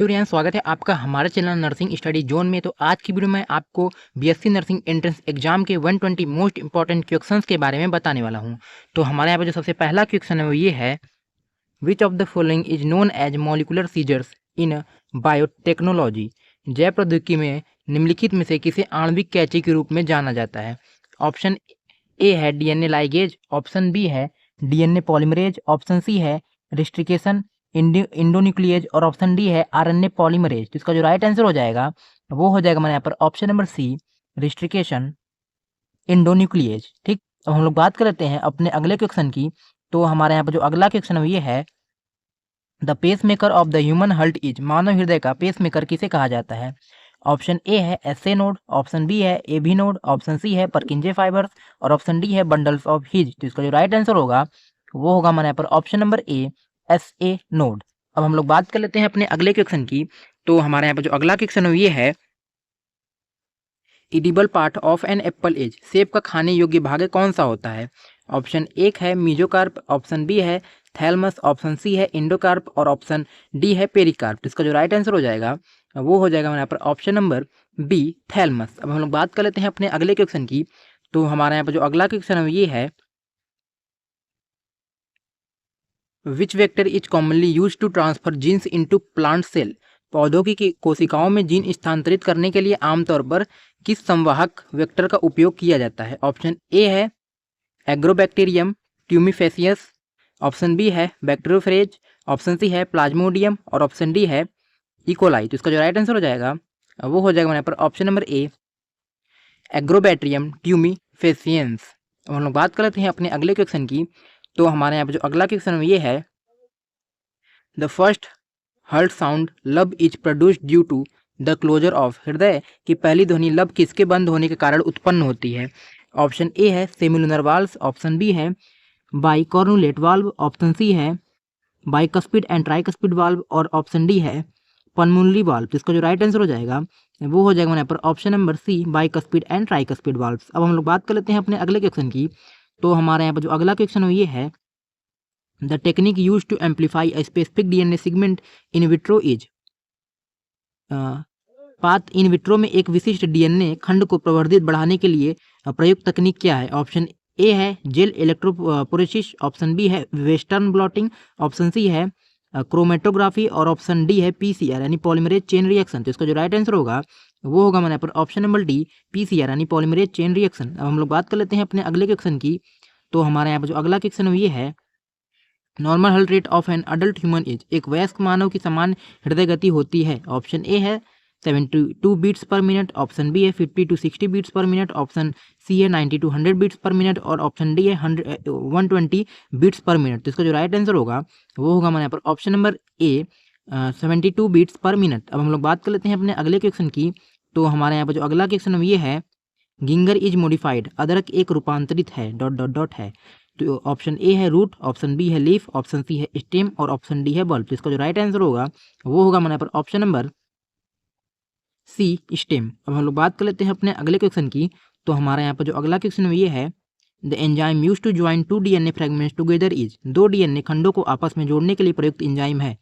Everyone, स्वागत है आपका हमारे चैनल नर्सिंग स्टडी जोन में। तो आज की वीडियो में आपको बीएससी नर्सिंग एंट्रेंस एग्जाम के 120 मोस्ट इंपॉर्टेंट क्वेश्चंस के बारे में बताने वाला हूं। तो हमारे यहाँ पर जो सबसे पहला क्वेश्चन है वो ये है, which of the following is known as molecular scissors in biotechnology. जैव प्रौद्योगिकी में निम्नलिखित में से किसे आणविक कैंची के रूप में जाना जाता है। ऑप्शन ए है डीएनए लाइगेज, ऑप्शन बी है डीएनए पॉलीमरेज, ऑप्शन सी है रिस्ट्रिकेशन इंडोन्यूक्लिएज और ऑप्शन डी है आरएनए पॉलीमरेज। तो इसका जो राइट आंसर हो जाएगा वो हो जाएगा हमारे यहाँ पर ऑप्शन नंबर सी, रिस्ट्रिकेशन इंडोन्यूक्लिएज। ठीक, अब हम लोग बात कर लेते हैं अपने अगले क्वेश्चन की। तो हमारे यहाँ पर जो अगला क्वेश्चन है ये है, the pace maker of the human heart is. मानव हृदय का पेस मेकर किसे कहा जाता है। ऑप्शन ए है एसए नोड, ऑप्शन बी है एबी नोड, ऑप्शन सी है परकिंजे फाइबर्स और ऑप्शन डी है बंडल्स ऑफ हिज। तो इसका जो राइट आंसर होगा वो होगा हमारे यहाँ पर ऑप्शन नंबर ए, एसए नोड। अब हम लोग बात कर लेते हैं अपने अगले क्वेश्चन की। तो हमारे यहाँ पर जो अगला क्वेश्चन है ये है, edible part of an apple is. सेब का खाने योग्य भाग कौन सा होता है। ऑप्शन एक है मीजोकार्प, ऑप्शन बी है थैलमस, ऑप्शन सी है इंडोकार्प और ऑप्शन डी है पेरिकार्प। तो इसका जो राइट आंसर हो जाएगा वो हो जाएगा हमारे यहाँ पर ऑप्शन नंबर बी, थैलमस। अब हम लोग बात कर लेते हैं अपने अगले क्वेश्चन की। तो हमारे यहाँ पर जो अगला क्वेश्चन है ये है, which vector is commonly use to transfer genes into plant cell. पौधों की कोशिकाओं में जीन स्थानांतरित करने के लिए आमतौर पर किस संवाहक वेक्टर का उपयोग किया जाता है। ऑप्शन ए है एग्रोबैक्टीरियम ट्यूमिफेसियस, ऑप्शन बी है बैक्टीरियोफेज, ऑप्शन सी है प्लाज्मोडियम और ऑप्शन डी है इकोलाई। तो इसका जो राइट आंसर हो जाएगा वो हो जाएगा यहाँ पर ऑप्शन नंबर ए, एग्रोबैक्टीरियम ट्यूमिफेसियंस। अब हम लोग बात कर लेते हैं अपने अगले क्वेश्चन की। तो हमारे यहाँ पर जो अगला क्वेश्चन ये है, the first heart sound lub is produced due to the closure of. हृदय की पहली ध्वनि लब किसके बंद होने के कारण उत्पन्न होती है। ऑप्शन ए है सेमिलुनर वाल्व्स, ऑप्शन बी है बाइकॉर्नुलेट वाल्व, ऑप्शन सी है बाइकस्पिड एंड ट्राइकस्पिड वाल्व और ऑप्शन डी है पल्मोनरी वाल्व। जिसका जो राइट आंसर हो जाएगा वो हो जाएगा यहाँ पर option number C, bicuspid and tricuspid valves. अब हम लोग बात कर लेते हैं अपने अगले क्वेश्चन की। तो हमारे यहाँ पर जो अगला क्वेश्चन है ये है, the technique use to amplify a specific DNA segment in vitro is. पाथ इन विट्रो में एक विशिष्ट डीएनए खंड को प्रवर्धित बढ़ाने के लिए प्रयुक्त तकनीक क्या है। ऑप्शन ए है जेल इलेक्ट्रोपोरेसिस, ऑप्शन बी है वेस्टर्न ब्लॉटिंग, ऑप्शन सी है क्रोमेटोग्राफी और ऑप्शन डी है पीसीआर यानी पॉलीमरेज चेन रिएक्शन। तो इसका जो राइट आंसर होगा वो होगा हमारे यहाँ पर ऑप्शन नंबर डी, पीसीआर यानी पॉलीमरेज चेन रिएक्शन। अब हम लोग बात कर लेते हैं अपने अगले क्वेश्चन की। तो हमारे यहाँ पर जो अगला क्वेश्चन है ये है, normal heart rate of an adult human is. एक वयस्क मानव की समान हृदय गति होती है। ऑप्शन ए है 72 beats per minute, option B है 50 to 60 beats per minute, option C है 90 to 100 बीट्स पर मिनट और ऑप्शन डी है 120 बीट्स पर मिनट। तो इसका जो राइट आंसर होगा वो होगा हमारे यहाँ पर option number A, 72 beats per minute. अब हम लोग बात कर लेते हैं अपने अगले क्वेश्चन की। तो हमारे यहाँ पर जो अगला क्वेश्चन ये है, गिंगर इज मॉडिफाइड। अदरक एक रूपांतरित है डॉट डॉट डॉट है। तो ऑप्शन ए है रूट, ऑप्शन बी है लीफ, ऑप्शन सी है स्टेम और ऑप्शन डी है बल्ब। तो इसका जो राइट आंसर होगा वो होगा हमारे यहाँ पर ऑप्शन नंबर सी, स्टेम। अब हम लोग बात कर लेते हैं अपने अगले क्वेश्चन की। तो हमारे यहाँ पर जो अगला क्वेश्चन ये है, the enzyme use to join 2 DNA fragments together is. 2 DNA खंडों को आपस में जोड़ने के लिए प्रयुक्त एंजाइम है।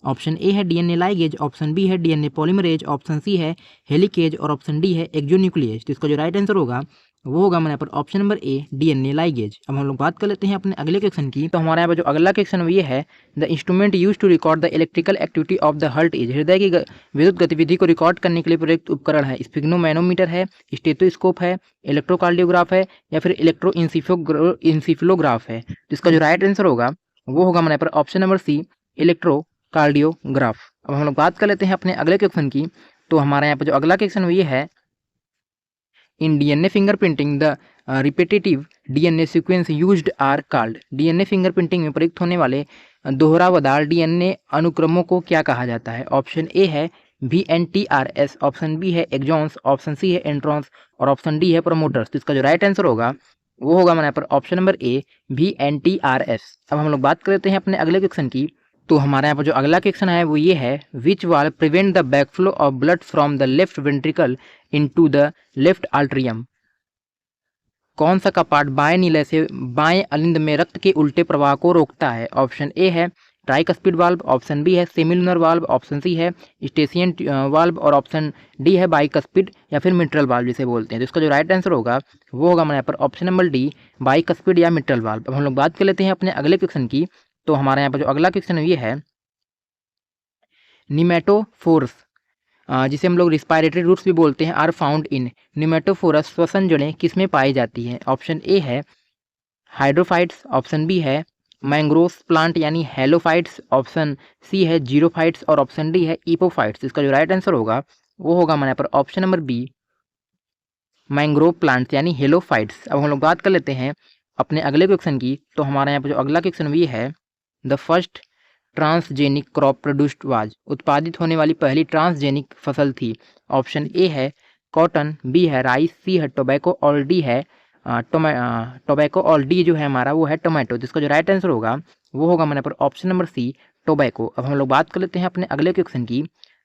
ऑप्शन ए है डीएनए लाइगेज, ऑप्शन बी है डीएनए पॉलीमरेज, ऑप्शन सी है हेलिकेज और ऑप्शन डी है एक्सोन्यूक्लिएज। तो इसका जो राइट आंसर होगा वो होगा हमारे यहाँ पर ऑप्शन नंबर ए, डीएनए लाइगेज। अब हम लोग बात कर लेते हैं अपने अगले क्वेश्चन की। तो हमारे यहाँ पर जो अगला क्वेश्चन ये है, the instrument use to record the electrical activity of the heart is. हृदय की विद्युत गतिविधि को रिकॉर्ड करने के लिए प्रयुक्त उपकरण है। स्फिग्नोमैनोमीटर है, स्टेथोस्कोप है, इलेक्ट्रोकार्डियोग्राफ है या फिर इलेक्ट्रो इंसिफिलोग्राफ है। तो इसका जो राइट आंसर होगा वो होगा हमारे यहाँ पर ऑप्शन नंबर सी, इलेक्ट्रोकार्डियोग्राफ। अब हम लोग बात कर लेते हैं अपने अगले क्वेश्चन की। तो हमारे यहाँ पर जो अगला क्वेश्चन ये है, in DNA fingerprinting the repetitive DNA sequence used are called. DNA fingerprinting में प्रयुक्त होने वाले दोहरावदार डीएनए अनुक्रमों को क्या कहा जाता है। ऑप्शन ए है VNTRS, ऑप्शन बी है एक्सॉन्स, ऑप्शन सी है इंट्रॉन्स और ऑप्शन डी है प्रमोटर्स। तो इसका जो राइट आंसर होगा वो होगा हमारे यहाँ पर ऑप्शन नंबर ए, VNTRS। अब हम लोग बात कर लेते हैं अपने अगले क्वेश्चन की। तो हमारे यहाँ पर जो अगला क्वेश्चन है वो ये है, विच वाल prevent the backflow of blood from the left ventricle into the left atrium. कौन सा कपाट बाएं नीले से बाएं अलिंद में रक्त के उल्टे प्रवाह को रोकता है। ऑप्शन ए है ट्राइकस्पिड वाल्व, ऑप्शन बी है सेमिलुनर वाल्व, ऑप्शन सी है स्टेशियन वाल्व और ऑप्शन डी है बाइकस्पिड या फिर मिट्रल वाल्व जिसे बोलते हैं। तो इसका जो राइट आंसर होगा वो होगा हमारे यहाँ पर ऑप्शन नंबर डी बाइकस्पिड या मिट्रल वाल्व। अब हम लोग बात कर लेते हैं अपने अगले क्वेश्चन की। तो हमारे यहाँ पर जो अगला क्वेश्चन ये है निमेटोफोर्स जिसे हम लोग रिस्पायरेटरी रूट्स भी बोलते हैं आर फाउंड इन निमेटोफोरस श्वसन जड़ें किसमें पाई जाती हैं। ऑप्शन ए है हाइड्रोफाइट्स, ऑप्शन बी है मैंग्रोव्स प्लांट यानी हेलोफाइट्स, ऑप्शन सी है जीरोफाइट्स और ऑप्शन डी है इपोफाइट्स। इसका जो राइट आंसर होगा वो होगा हमारे यहाँ पर option number B mangrove plants यानी हेलोफाइट्स। अब हम लोग बात कर लेते हैं अपने अगले क्वेश्चन की। तो हमारे यहाँ पर जो अगला क्वेश्चन ये है the first transgenic crop produced was, उत्पादित होने वाली पहली ट्रांसजेनिक फसल थी। ऑप्शन ए है कॉटन, बी है राइस, सी है टोबैको और डी है टोबैको और डी जो है हमारा वो है टोमेटो। जिसका जो राइट आंसर होगा वो होगा हमारे पर ऑप्शन नंबर सी टोबैको। अब हम लोग बात कर लेते हैं अपने अगले क्वेश्चन की।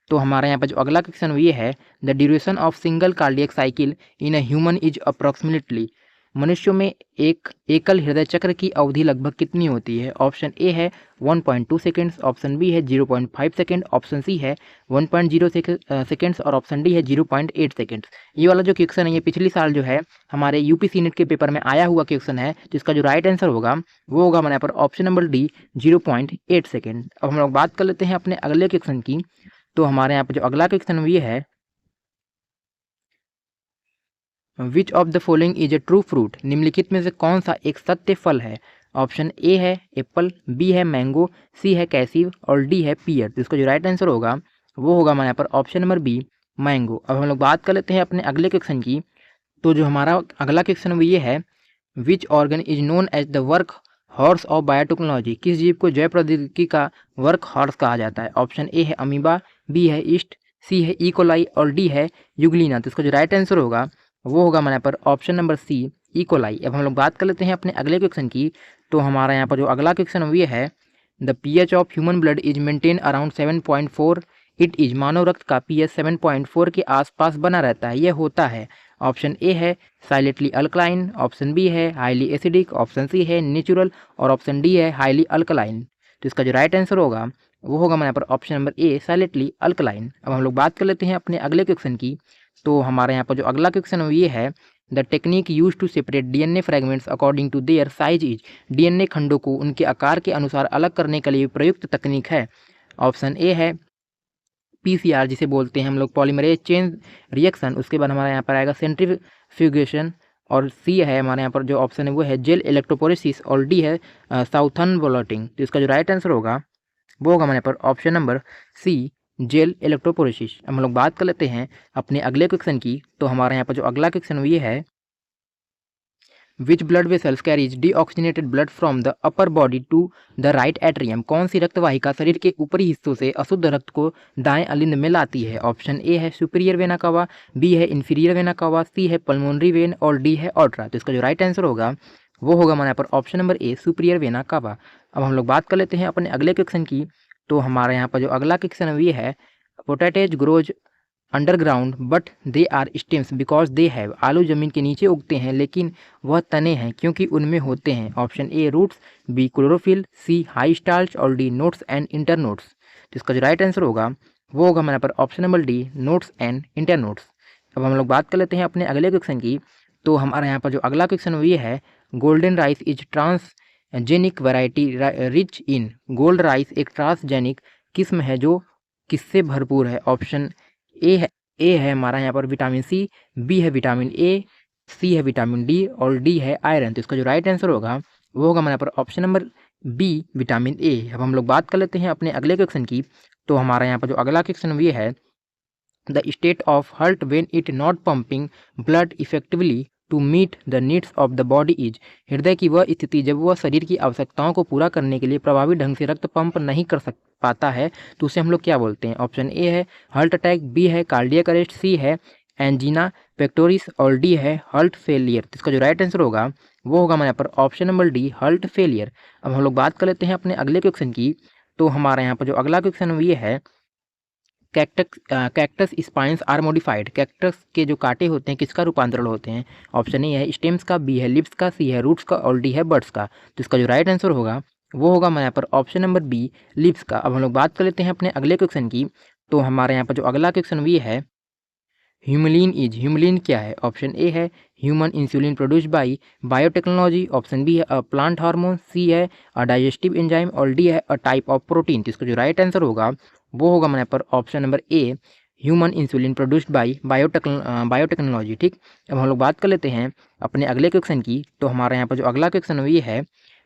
तो हमारे यहाँ पर जो अगला क्वेश्चन ये है the duration of single cardiac cycle in a human is approximately, मनुष्यों में एक एकल हृदय चक्र की अवधि लगभग कितनी होती है। ऑप्शन ए है 1.2 सेकेंड्स, ऑप्शन बी है 0.5 सेकेंड, ऑप्शन सी है 1.0 सेकेंड्स और ऑप्शन डी है 0.8 सेकेंड्स। ये वाला जो क्वेश्चन है ये पिछले साल जो है हमारे यूपीसी नेट के पेपर में आया हुआ क्वेश्चन है, जिसका जो राइट आंसर होगा वो होगा हमारे यहाँ पर ऑप्शन नंबर डी 0.8 सेकेंड। अब हम लोग बात कर लेते हैं अपने अगले क्वेश्चन की। तो हमारे यहाँ पर जो अगला क्वेश्चन ये है which of the following is a true fruit, निम्नलिखित में से कौन सा एक सत्य फल है। ऑप्शन ए है एप्पल, बी है मैंगो, सी है कैसिव और डी है पियर। तो इसका जो राइट आंसर होगा वो होगा हमारे यहाँ पर ऑप्शन नंबर बी मैंगो। अब हम लोग बात कर लेते हैं अपने अगले क्वेश्चन की। तो जो हमारा अगला क्वेश्चन वो ये है which organ is known as the workhorse of biotechnology, किस जीव को जैव प्रौद्योगिकी का वर्क हॉर्स कहा जाता है। ऑप्शन ए है अमीबा, बी है ईस्ट, सी है इकोलाई और डी है यूग्लिना। तो इसका जो राइट आंसर होगा वो होगा हमारे यहाँ पर ऑप्शन नंबर सी इकोलाई। अब हम लोग बात कर लेते हैं अपने अगले क्वेश्चन की। तो हमारा यहाँ पर जो अगला क्वेश्चन ये है the pH of human blood is maintain around 7.4 it is, मानव रक्त का पीएच 7.4 के आसपास बना रहता है, यह होता है। ऑप्शन ए है साइलेंटली अल्कलाइन, ऑप्शन बी है हाईली एसिडिक, ऑप्शन सी है नेचुरल और ऑप्शन डी है हाईली अल्कलाइन। तो इसका जो राइट आंसर होगा वो होगा हमारे यहाँ पर ऑप्शन नंबर ए साइलेंटली अल्कलाइन। अब हम लोग बात कर लेते हैं अपने अगले क्वेश्चन की। तो हमारे यहाँ पर जो अगला क्वेश्चन ये है the technique use to separate DNA fragments according to their size is, DNA खंडों को उनके आकार के अनुसार अलग करने के लिए प्रयुक्त तकनीक है। ऑप्शन ए है पीसीआर जिसे बोलते हैं हम लोग पॉलीमरेज चेन रिएक्शन, उसके बाद हमारे यहाँ पर आएगा सेंट्रीफ्यूगेशन और सी है हमारे यहाँ पर जो ऑप्शन है वो है जेल इलेक्ट्रोपोरेसिस और डी है साउथर्न ब्लॉटिंग। तो इसका जो राइट आंसर होगा वो होगा हमारे यहाँ पर ऑप्शन नंबर सी जेल इलेक्ट्रोपोरेसिस। हम लोग बात कर लेते हैं अपने अगले क्वेश्चन की। तो हमारे यहाँ पर जो अगला क्वेश्चन ये है which blood vessels carries deoxygenated blood from the upper body to the right atrium, कौन सी रक्तवाहिका शरीर के ऊपरी हिस्सों से अशुद्ध रक्त को दाएं अलिंद में लाती है। ऑप्शन ए है सुपीरियर वेना कावा, बी है इंफीरियर वेना कावा, सी है पल्मोनरी वेन और डी है ऑर्ट्रा। तो इसका जो राइट आंसर होगा वो होगा हमारे यहाँ पर ऑप्शन नंबर ए सुपीरियर वेना कावा। अब हम लोग बात कर लेते हैं अपने अगले क्वेश्चन की। तो हमारे यहाँ पर जो अगला क्वेश्चन ये है potatoes grows underground but they are stems because they have, आलू जमीन के नीचे उगते हैं लेकिन वह तने हैं क्योंकि उनमें होते हैं। Option A roots, B chlorophyll, C high starch और डी नोट्स एंड इंटरनोट्स। तो इसका जो राइट आंसर होगा वो होगा हमारे पर option number D notes and इंटरनोट्स। अब हम लोग बात कर लेते हैं अपने अगले क्वेश्चन की। तो हमारे यहाँ पर जो अगला क्वेश्चन ये है golden rice is transgenic variety rich in, gold rice एक ट्रांसजेनिक किस्म है जो किससे भरपूर है। ऑप्शन ए है हमारा यहाँ पर विटामिन सी, बी है विटामिन ए, सी है विटामिन डी और डी है आयरन। तो इसका जो राइट आंसर होगा वो होगा हमारे यहाँ पर option number B vitamin A. अब हम लोग बात कर लेते हैं अपने अगले क्वेश्चन की। तो हमारा यहाँ पर जो अगला क्वेश्चन ये है the state of heart when it not pumping blood effectively to meet the needs of the body is, हृदय की वह स्थिति जब वह शरीर की आवश्यकताओं को पूरा करने के लिए प्रभावी ढंग से रक्त पंप नहीं कर पाता है तो उसे हम लोग क्या बोलते हैं। ऑप्शन ए है हार्ट अटैक, बी है कार्डियक अरेस्ट, सी है एंजीना पेक्टोरिस और डी है हार्ट फेलियर। तो इसका जो राइट आंसर होगा वो होगा हमारे यहाँ पर option number D heart failure. अब हम लोग बात कर लेते हैं अपने अगले क्वेश्चन की। तो हमारे यहाँ पर जो अगला क्वेश्चन ये है cactus spines are modified, cactus के जो कांटे होते हैं किसका रूपांतरण होते हैं। ऑप्शन ए है स्टेम्स का, बी है लिप्स का, सी है रूट्स का और डी है बर्ड्स का। तो इसका जो राइट आंसर होगा वो होगा हमारे यहाँ पर ऑप्शन नंबर बी लिप्स का। अब हम लोग बात कर लेते हैं अपने अगले क्वेश्चन की। तो हमारे यहाँ पर जो अगला क्वेश्चन ये है, ह्यूमलिन क्या है? ऑप्शन ए है human insulin produced by biotechnology, option B है अ प्लांट हार्मोन, सी है अ डाइजेस्टिव एंजाइम और डी है अ टाइप ऑफ प्रोटीन। तो इसका जो राइट आंसर होगा वो होगा हमारे यहाँ पर option number a human insulin produced by biotechnology. ठीक, अब हम लोग बात कर लेते हैं अपने अगले क्वेश्चन की। तो हमारे यहाँ पर जो अगला क्वेश्चन ये है,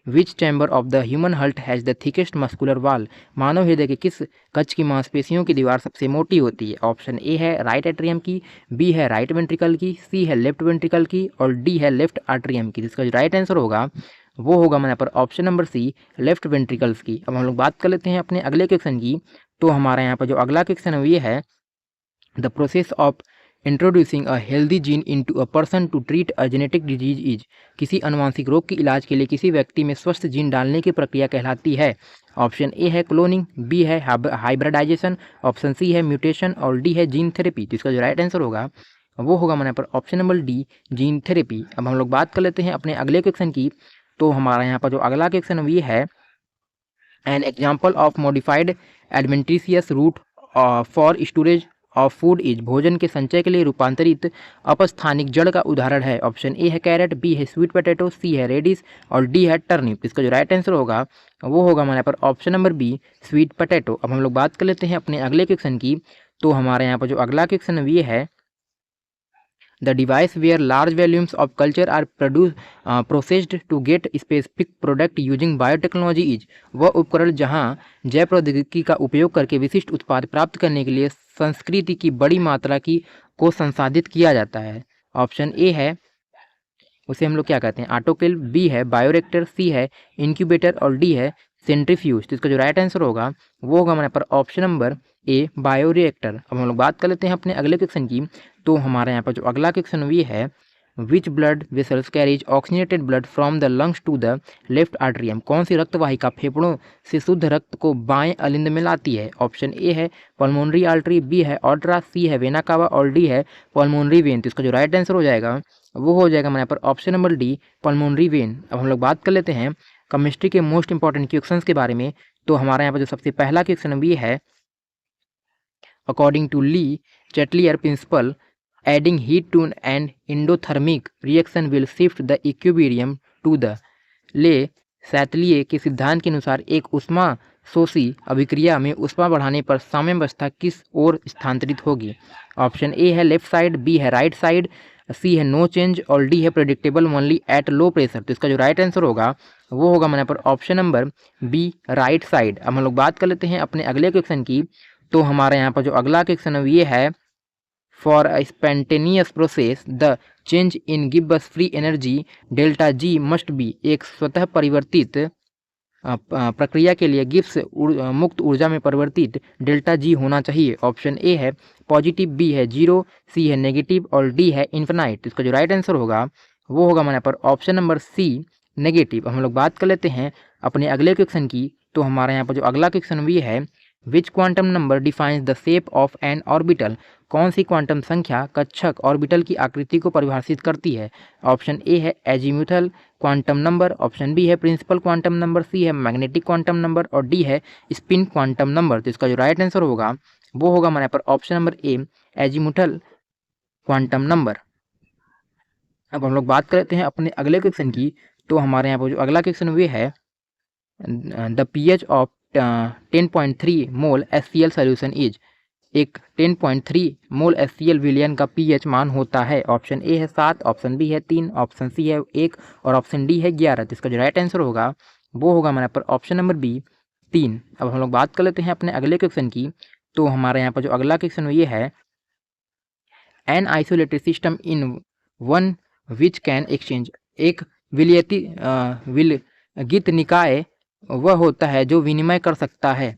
which chamber of the human heart has the thickest muscular wall? मानव हृदय के किस कक्ष की मांसपेशियों की दीवार सबसे मोटी होती है? ऑप्शन ए है राइट एट्रियम की, बी है राइट वेंट्रिकल की, सी है लेफ्ट वेंट्रिकल की और डी है लेफ्ट आर्ट्रियम की। जिसका जो राइट आंसर होगा वो होगा हमारे यहाँ पर option number C left ventricles की। अब हम लोग बात कर लेते हैं अपने अगले क्वेश्चन की। तो हमारे यहाँ पर जो अगला क्वेश्चन है ये है, the process of introducing a healthy gene into a person to treat a genetic disease is. किसी अनुवांशिक रोग के इलाज के लिए किसी व्यक्ति में स्वस्थ जीन डालने की प्रक्रिया कहलाती है? ऑप्शन ए है क्लोनिंग, बी है हाइब्रिडाइजेशन, ऑप्शन सी है म्यूटेशन और डी है जीन थेरेपी। तो इसका जो राइट आंसर होगा वो होगा हमारे यहाँ पर option number D gene therapy. अब हम लोग बात कर लेते हैं अपने अगले क्वेश्चन की। तो हमारे यहाँ पर जो अगला क्वेश्चन ये है, an example of modified adventitious root for storage of food is. भोजन के संचय के लिए रूपांतरित अपस्थानिक जड़ का उदाहरण है? ऑप्शन ए है कैरेट, बी है स्वीट पोटैटो, सी है रेडिस और डी है टर्निप। इसका जो राइट आंसर होगा वो होगा हमारे यहाँ पर option number B sweet potato. अब हम लोग बात कर लेते हैं अपने अगले क्वेश्चन की। तो हमारे यहाँ पर जो अगला क्वेश्चन ये है, the device where large volumes of culture are processed to get specific product using biotechnology is. वह उपकरण जहां जैव प्रौद्योगिकी का उपयोग करके विशिष्ट उत्पाद प्राप्त करने के लिए संस्कृति की बड़ी मात्रा की को संसाधित किया जाता है? ऑप्शन ए है उसे हम लोग क्या कहते हैं ऑटोक्लेव, बी है बायोरेक्टर, सी है इंक्यूबेटर और डी है सेंट्रीफ्यूज। तो इसका जो राइट आंसर होगा वो होगा हमारे पर ऑप्शन नंबर ए बायोरिएक्टर। अब हम लोग बात कर लेते हैं अपने अगले क्वेश्चन की। तो हमारे यहाँ पर जो अगला क्वेश्चन ये है, which blood vessels carries oxygenated blood from the lungs to the left atrium. कौन सी रक्त वाहिका फेफड़ों से शुद्ध रक्त को बाएं अलिंद में लाती है? ऑप्शन ए है पल्मोनरी आर्टरी, बी है ऑर्ट्रा, सी है वेना कावा और डी है पल्मोनरी वेन। तो इसका जो राइट आंसर हो जाएगा वो हो जाएगा हमारे यहाँ पर option number D pulmonary vein. अब हम लोग बात कर लेते हैं केमिस्ट्री के मोस्ट इंपॉर्टेंट क्वेश्चंस के बारे में। तो हमारे यहाँ पर जो सबसे पहला क्वेश्चन ये है, according to Le Chatelier principle, adding heat to an endothermic reaction will shift the equilibrium to the। ले सैतलिए के सिद्धांत के अनुसार एक उष्मा शोषी अभिक्रिया में उष्मा बढ़ाने पर साम्यावस्था किस ओर स्थानांतरित होगी? ऑप्शन ए है लेफ्ट साइड, बी है राइट साइड, सी है नो चेंज और डी है predictable only at low pressure. तो इसका जो राइट आंसर होगा वो होगा हमारे पर option number B right side. अब हम लोग बात कर लेते हैं अपने अगले क्वेश्चन की। तो हमारे यहाँ पर जो अगला क्वेश्चन ये है, for a spontaneous process the change in Gibbs free energy delta G must be. एक स्वतः परिवर्तित प्रक्रिया के लिए गिब्स मुक्त ऊर्जा में परिवर्तित डेल्टा जी होना चाहिए? ऑप्शन ए है पॉजिटिव, बी है जीरो, सी है नेगेटिव और डी है इन्फिनाइट। इसका जो राइट आंसर होगा वो होगा हमारे पर ऑप्शन नंबर सी नेगेटिव। हम लोग बात कर लेते हैं अपने अगले क्वेश्चन की। तो हमारे यहाँ पर जो अगला क्वेश्चन भी है, which quantum number defines the shape of an orbital. कौन सी क्वांटम संख्या कक्षक ऑर्बिटल की आकृति को परिभाषित करती है? ऑप्शन ए है azimuthal quantum number, option B है प्रिंसिपल क्वांटम नंबर, सी है मैग्नेटिक क्वांटम नंबर और डी है स्पिन क्वांटम नंबर। तो इसका जो राइट आंसर होगा वो होगा हमारे पर ऑप्शन नंबर ए एजीम्यूथल क्वांटम नंबर। अब हम लोग बात करते हैं अपने अगले क्वेश्चन की। तो हमारे यहाँ पर जो अगला क्वेश्चन ये है, the pH of 10.3 mole HCl solution is. एक 10.3 मोल HCl विलयन का पीएच मान होता है? ऑप्शन ए है 7, ऑप्शन बी है 3, ऑप्शन सी है 1 और ऑप्शन डी है 11। तो इसका जो राइट आंसर होगा वो होगा हमारे पर ऑप्शन नंबर बी 3। अब हम लोग बात कर लेते हैं अपने अगले क्वेश्चन की। तो हमारे यहाँ पर जो अगला क्वेश्चन ये है, an isolated system in one which can exchange. एक विलगित निकाय वह होता है जो विनिमय कर सकता है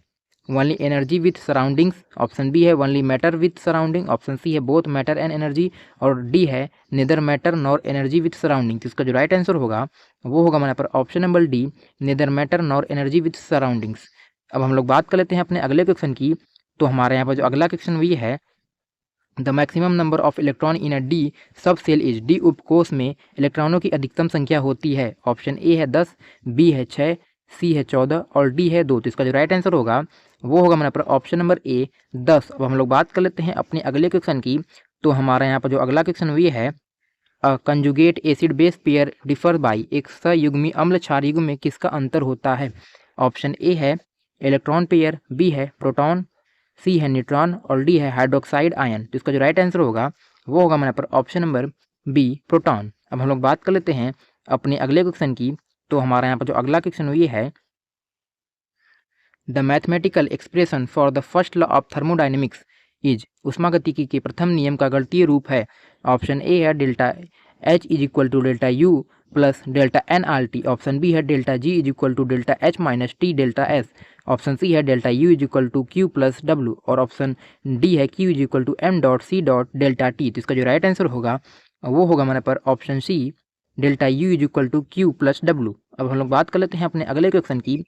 only energy with surroundings, option B है only matter with surrounding, option C है बोथ मैटर एंड एनर्जी और डी है neither matter nor energy with surrounding. तो इसका जो राइट आंसर होगा वो होगा हमारे पर option number D neither matter nor energy with surroundings. अब हम लोग बात कर लेते हैं अपने अगले क्वेश्चन की। तो हमारे यहाँ पर जो अगला क्वेश्चन ये है, the maximum number of electron in a D सब सेल इज। डी उपकोष में इलेक्ट्रॉनों की अधिकतम संख्या होती है? ऑप्शन ए है 10, बी है 6, सी है 14 और डी है 2। तो इसका जो राइट आंसर होगा वो होगा हमारे पर ऑप्शन नंबर ए 10। अब हम लोग बात कर लेते हैं अपने अगले क्वेश्चन की। तो हमारा यहाँ पर जो अगला क्वेश्चन ये है, conjugate acid base pair differ by, एक सयुग्मी अम्ल क्षार युग्म में किसका अंतर होता है? ऑप्शन ए है इलेक्ट्रॉन पेयर, बी है प्रोटॉन, सी है न्यूट्रॉन और डी है हाइड्रोक्साइड आयन। तो इसका जो राइट आंसर होगा वो होगा हमारे पर ऑप्शन नंबर बी प्रोटॉन। अब हम लोग बात कर लेते हैं अपने अगले क्वेश्चन की। तो हमारा यहाँ पर जो अगला क्वेश्चन ये है, the mathematical expression for the first law of thermodynamics is, ऊष्मागतिकी के प्रथम नियम का गणितीय रूप है। ऑप्शन ए है delta H is equal to delta U plus delta N R T. Option B है delta G is equal to delta H minus T delta S. Option C है delta U is equal to Q plus डब्ल्यू और option D है q is equal to m dot c dot delta T. तो इसका जो right answer होगा वो होगा हमारे पर option C delta U is equal to Q plus W. अब हम लोग बात कर लेते हैं अपने अगले क्वेश्चन की।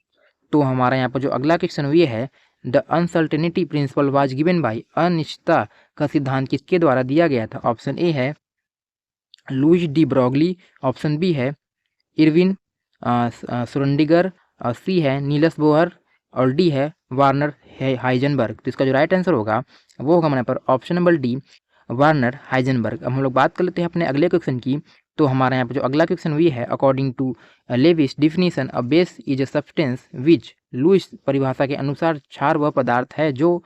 तो हमारा यहाँ पर जो अगला क्वेश्चन ये है, the uncertainty principle was given by, अनिश्चितता का सिद्धांत किसके द्वारा दिया गया था? ऑप्शन ए है Louis de Broglie, option B है इरविन श्रोडिंगर, सी है नील्स बोहर और डी है वार्नर हाइजेनबर्ग। तो इसका जो राइट आंसर होगा वो होगा हमारे पर option number D Warner Heisenberg. अब हम लोग बात कर लेते हैं अपने अगले क्वेश्चन की। तो हमारे यहाँ पर जो अगला क्वेश्चन ये है, according to Lewis definition a base is a substance which, Lewis परिभाषा के अनुसार क्षार वह पदार्थ है जो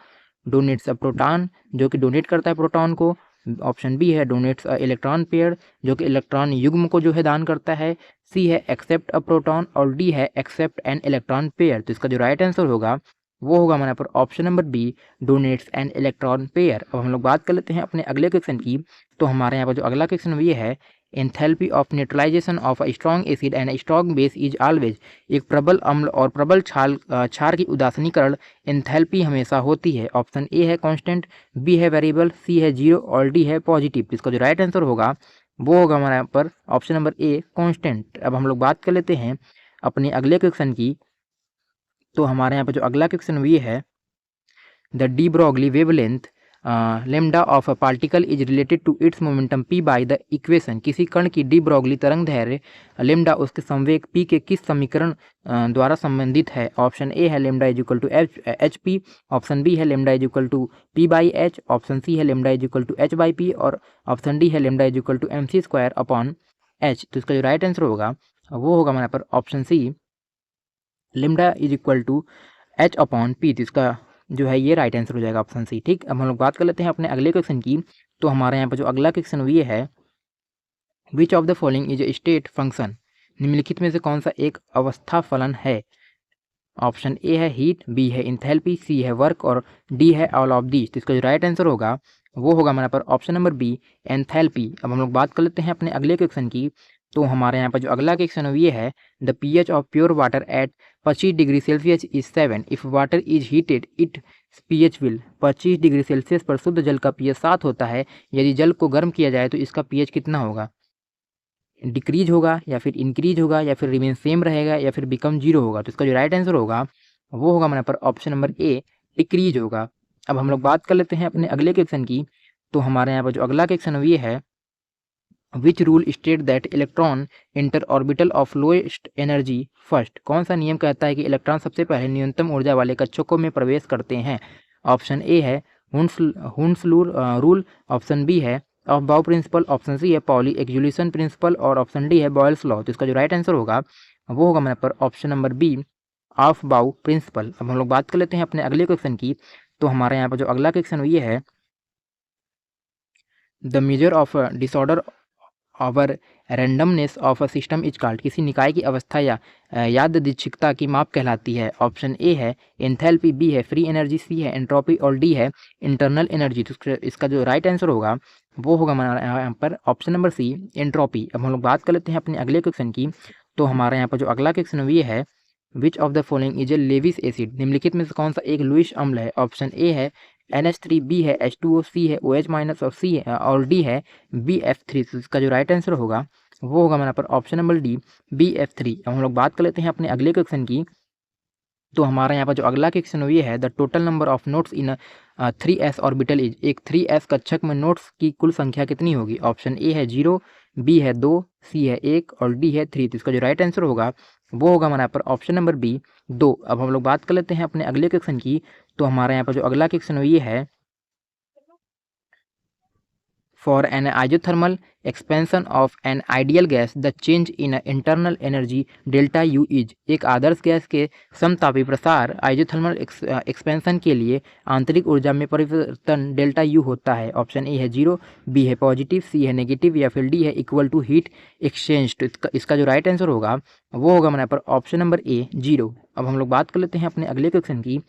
डोनेट्स अ प्रोटॉन, जो कि डोनेट करता है प्रोटॉन को। ऑप्शन बी है डोनेट्स अ इलेक्ट्रॉन पेयर, जो कि इलेक्ट्रॉन युग्म को जो है दान करता है। सी है एक्सेप्ट अ प्रोटॉन और डी है एक्सेप्ट एन इलेक्ट्रॉन पेयर। तो इसका जो राइट आंसर होगा वो होगा हमारे पर option number B donates an electron pair. अब हम लोग बात कर लेते हैं अपने अगले क्वेश्चन की। तो हमारे यहाँ पर जो अगला क्वेश्चन ये है, enthalpy of neutralization of a strong acid and strong base is always, एक प्रबल अम्ल और प्रबल क्षार की उदासीनीकरण एंथैल्पी हमेशा होती है। ऑप्शन ए है कांस्टेंट, बी है वेरिएबल, सी है जीरो और डी है पॉजिटिव। इसका जो राइट आंसर होगा वो होगा हमारे यहाँ पर ऑप्शन नंबर ए कांस्टेंट। अब हम लोग बात कर लेते हैं अपने अगले क्वेश्चन की। तो हमारे यहाँ पर जो अगला क्वेश्चन ये है, the de Broglie wavelength lambda of a particle is related to its momentum P by the equation, किसी कण की डी ब्रॉगली तरंग दैर्ध्य लेमडा उसके संवेग पी के किस समीकरण द्वारा संबंधित है? ऑप्शन ए है lambda is equal to h p, option B है lambda is equal to p by h, option C है lambda is equal to h by p और ऑप्शन डी है lambda is equal to m c square upon h. तो इसका जो right answer होगा वो होगा हमारे पर option C lambda is equal to H upon P. तो इसका जो है ये राइट आंसर हो जाएगा ऑप्शन सी। ठीक, अब हम लोग बात कर लेते हैं अपने अगले क्वेश्चन की। तो हमारे यहाँ पर जो अगला क्वेश्चन ये है, which of the following is a state function, निम्नलिखित में से कौन सा एक अवस्था फलन है? ऑप्शन ए है हीट, बी है इंथैल्पी, सी है वर्क और डी है ऑल ऑफ दीज। तो इसका जो राइट आंसर होगा वो होगा हमारे पर ऑप्शन नंबर बी एंथैल्पी। अब हम लोग बात कर लेते हैं अपने अगले क्वेश्चन की। तो हमारे यहाँ पर जो अगला क्वेश्चन ये है, the pH of pure water at 25 degree Celsius is 7, if water is heated it pH will, 25 degree Celsius पर शुद्ध जल का पीएच 7 होता है, यदि जल को गर्म किया जाए तो इसका पीएच कितना होगा? डिक्रीज होगा या फिर इंक्रीज होगा या फिर रिमेन सेम रहेगा या फिर बिकम जीरो होगा? तो इसका जो राइट आंसर होगा वो होगा हमारे पर ऑप्शन नंबर ए डिक्रीज होगा। अब हम लोग बात कर लेते हैं अपने अगले क्वेश्चन की। तो हमारे यहाँ पर जो अगला क्वेश्चन ये है, which rule state that electron inter orbital of lowest energy first, कौन सा नियम कहता है कि इलेक्ट्रॉन सबसे पहले न्यूनतम ऊर्जा वाले कक्षकों में प्रवेश करते हैं? ऑप्शन ए है हुन्सलूर रूल, ऑप्शन बी है ऑफ बाउ प्रिंसिपल, ऑप्शन सी है पॉली एक्जुलेशन प्रिंसिपल और ऑप्शन डी है बॉयल्स लॉ। तो इसका जो राइट आंसर होगा वो होगा मेरे पर ऑप्शन नंबर बी ऑफ बाउ प्रिंसिपल। अब हम लोग बात कर लेते हैं अपने अगले क्वेश्चन की। तो हमारे यहाँ पर जो अगला क्वेश्चन ये है, द मेजर ऑफ डिसऑर्डर और randomness of a system is called, किसी निकाय की अवस्था या यादृच्छिकता की माप कहलाती है? ऑप्शन ए है एंथैल्पी, बी है फ्री एनर्जी, सी है एंट्रोपी और डी है इंटरनल एनर्जी। तो इसका जो राइट आंसर होगा वो होगा हमारा यहाँ पर ऑप्शन नंबर सी एंट्रोपी। अब हम लोग बात कर लेते हैं अपने अगले क्वेश्चन की। तो हमारे यहाँ पर जो अगला क्वेश्चन ये है, which of the following is a Lewis acid, निम्नलिखित में से कौन सा एक लुईस अम्ल है? ऑप्शन ए है NH3, बी है H2O, सी है OH माइनस और सी है और डी है BF3। तो इसका जो राइट आंसर होगा वो होगा हमारा पर ऑप्शन नंबर डी BF3। अब हम लोग बात कर लेते हैं अपने अगले क्वेश्चन की। तो हमारा यहाँ पर जो अगला क्वेश्चन ये है, the total number of notes in 3s orbital is, एक 3s कक्षक में नोट्स की कुल संख्या कितनी होगी? ऑप्शन ए है 0, बी है 2, सी है 1 और डी है 3। तो इसका जो राइट आंसर होगा वो होगा हमारे यहाँ पर ऑप्शन नंबर बी 2। अब हम लोग बात कर लेते हैं अपने अगले क्वेश्चन की। तो हमारे यहाँ पर जो अगला क्वेश्चन ये है, For an isothermal expansion of an ideal gas, the change in internal energy delta U is। एक आदर्श गैस के समतापी प्रसार आइजोथर्मल एक्सपेंशन के लिए आंतरिक ऊर्जा में परिवर्तन डेल्टा यू होता है। ऑप्शन ए है 0, बी है पॉजिटिव, सी है नेगेटिव या फिर डी है इक्वल टू हीट एक्सचेंज। तो इसका जो राइट आंसर होगा वो होगा हमारे यहाँ पर ऑप्शन नंबर ए 0। अब हम लोग बात कर लेते हैं अपने अगले क्वेश्चन की।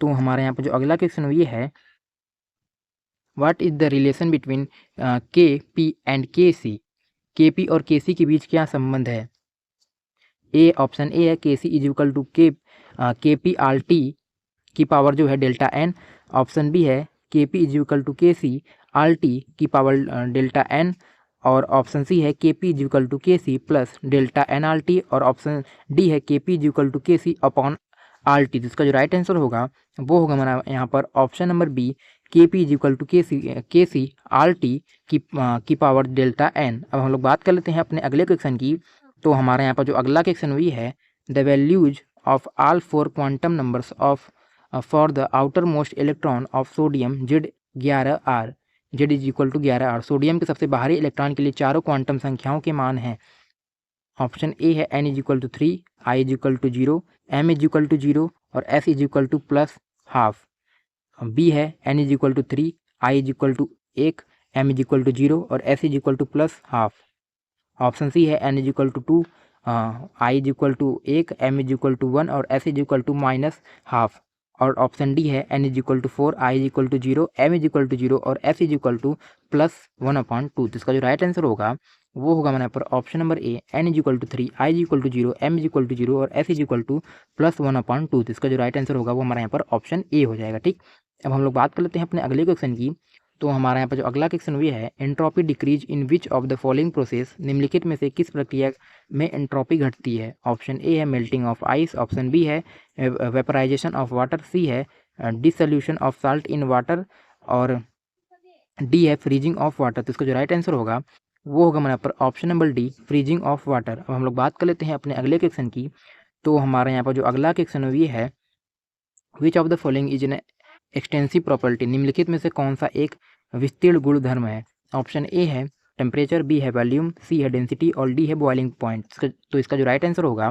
तो हमारे यहाँ पर जो अगला क्वेश्चन ये है, what is the relation between के पी एंड के सी। के पी और के सी के बीच क्या संबंध है। ए ऑप्शन ए है के सी इज इक्वल टू के पी आर टी की पावर जो है डेल्टा एन। ऑप्शन बी है K P is equal to K C R T की पावर डेल्टा एन। और ऑप्शन सी है K P is equal to K C plus delta N R T. और option D है K P is equal to K C upon R T. तो इसका जो right answer होगा वो होगा हमारा यहाँ पर ऑप्शन नंबर बी के P is equal to K C R T की पावर डेल्टा एन। अब हम लोग बात कर लेते हैं अपने अगले क्वेश्चन की। तो हमारे यहाँ पर जो अगला क्वेश्चन हुई है, the values of all 4 quantum numbers of for the outer most electron of sodium Z11R। Z is equal to 11R। Sodium के सबसे बाहरी इलेक्ट्रॉन के लिए चारों क्वांटम संख्याओं के मान हैं। ऑप्शन ए है n is equal to 3, I is equal to 0, m is equal to 0 और s is equal to plus half. B है n is equal to 3, I is equal to 1, m is equal to 0 और s is equal to plus half. Option C है n is equal to 2, I is equal to 1, m is equal to 1 और s is equal to minus half. और option D है n is equal to 4, I is equal to 0, m is equal to 0 और s is equal to plus 1/2। तो इसका जो right answer होगा वो होगा हमारे यहाँ पर option number A n is equal to 3, I is equal to 0, m is equal to 0 और s is equal to plus 1/2। तो इसका जो राइट आंसर होगा वो हमारे यहाँ पर ऑप्शन ए हो जाएगा। ठीक, अब हम लोग बात कर लेते हैं अपने अगले क्वेश्चन की। तो हमारे यहाँ पर जो अगला क्वेश्चन ये है, entropy decrease in which of the following process. निम्नलिखित में से किस प्रक्रिया में एंट्रोपी घटती है। ऑप्शन ए है melting of ice, option B है वेपराइजेशन ऑफ वाटर, सी है dissolution of salt in water और डी है फ्रीजिंग ऑफ वाटर। तो इसका जो राइट आंसर होगा वो होगा हमारे यहाँ पर option number D freezing of water. अब हम लोग बात कर लेते हैं अपने अगले क्वेश्चन की। तो हमारे यहाँ पर जो अगला क्वेश्चन ये है, which of the following is an extensive property. निम्नलिखित में से कौन सा एक विस्तीर्ण गुण धर्म है। ऑप्शन ए है टेम्परेचर, बी है वॉल्यूम, सी है डेंसिटी और डी है बॉइलिंग पॉइंट। तो इसका जो राइट आंसर होगा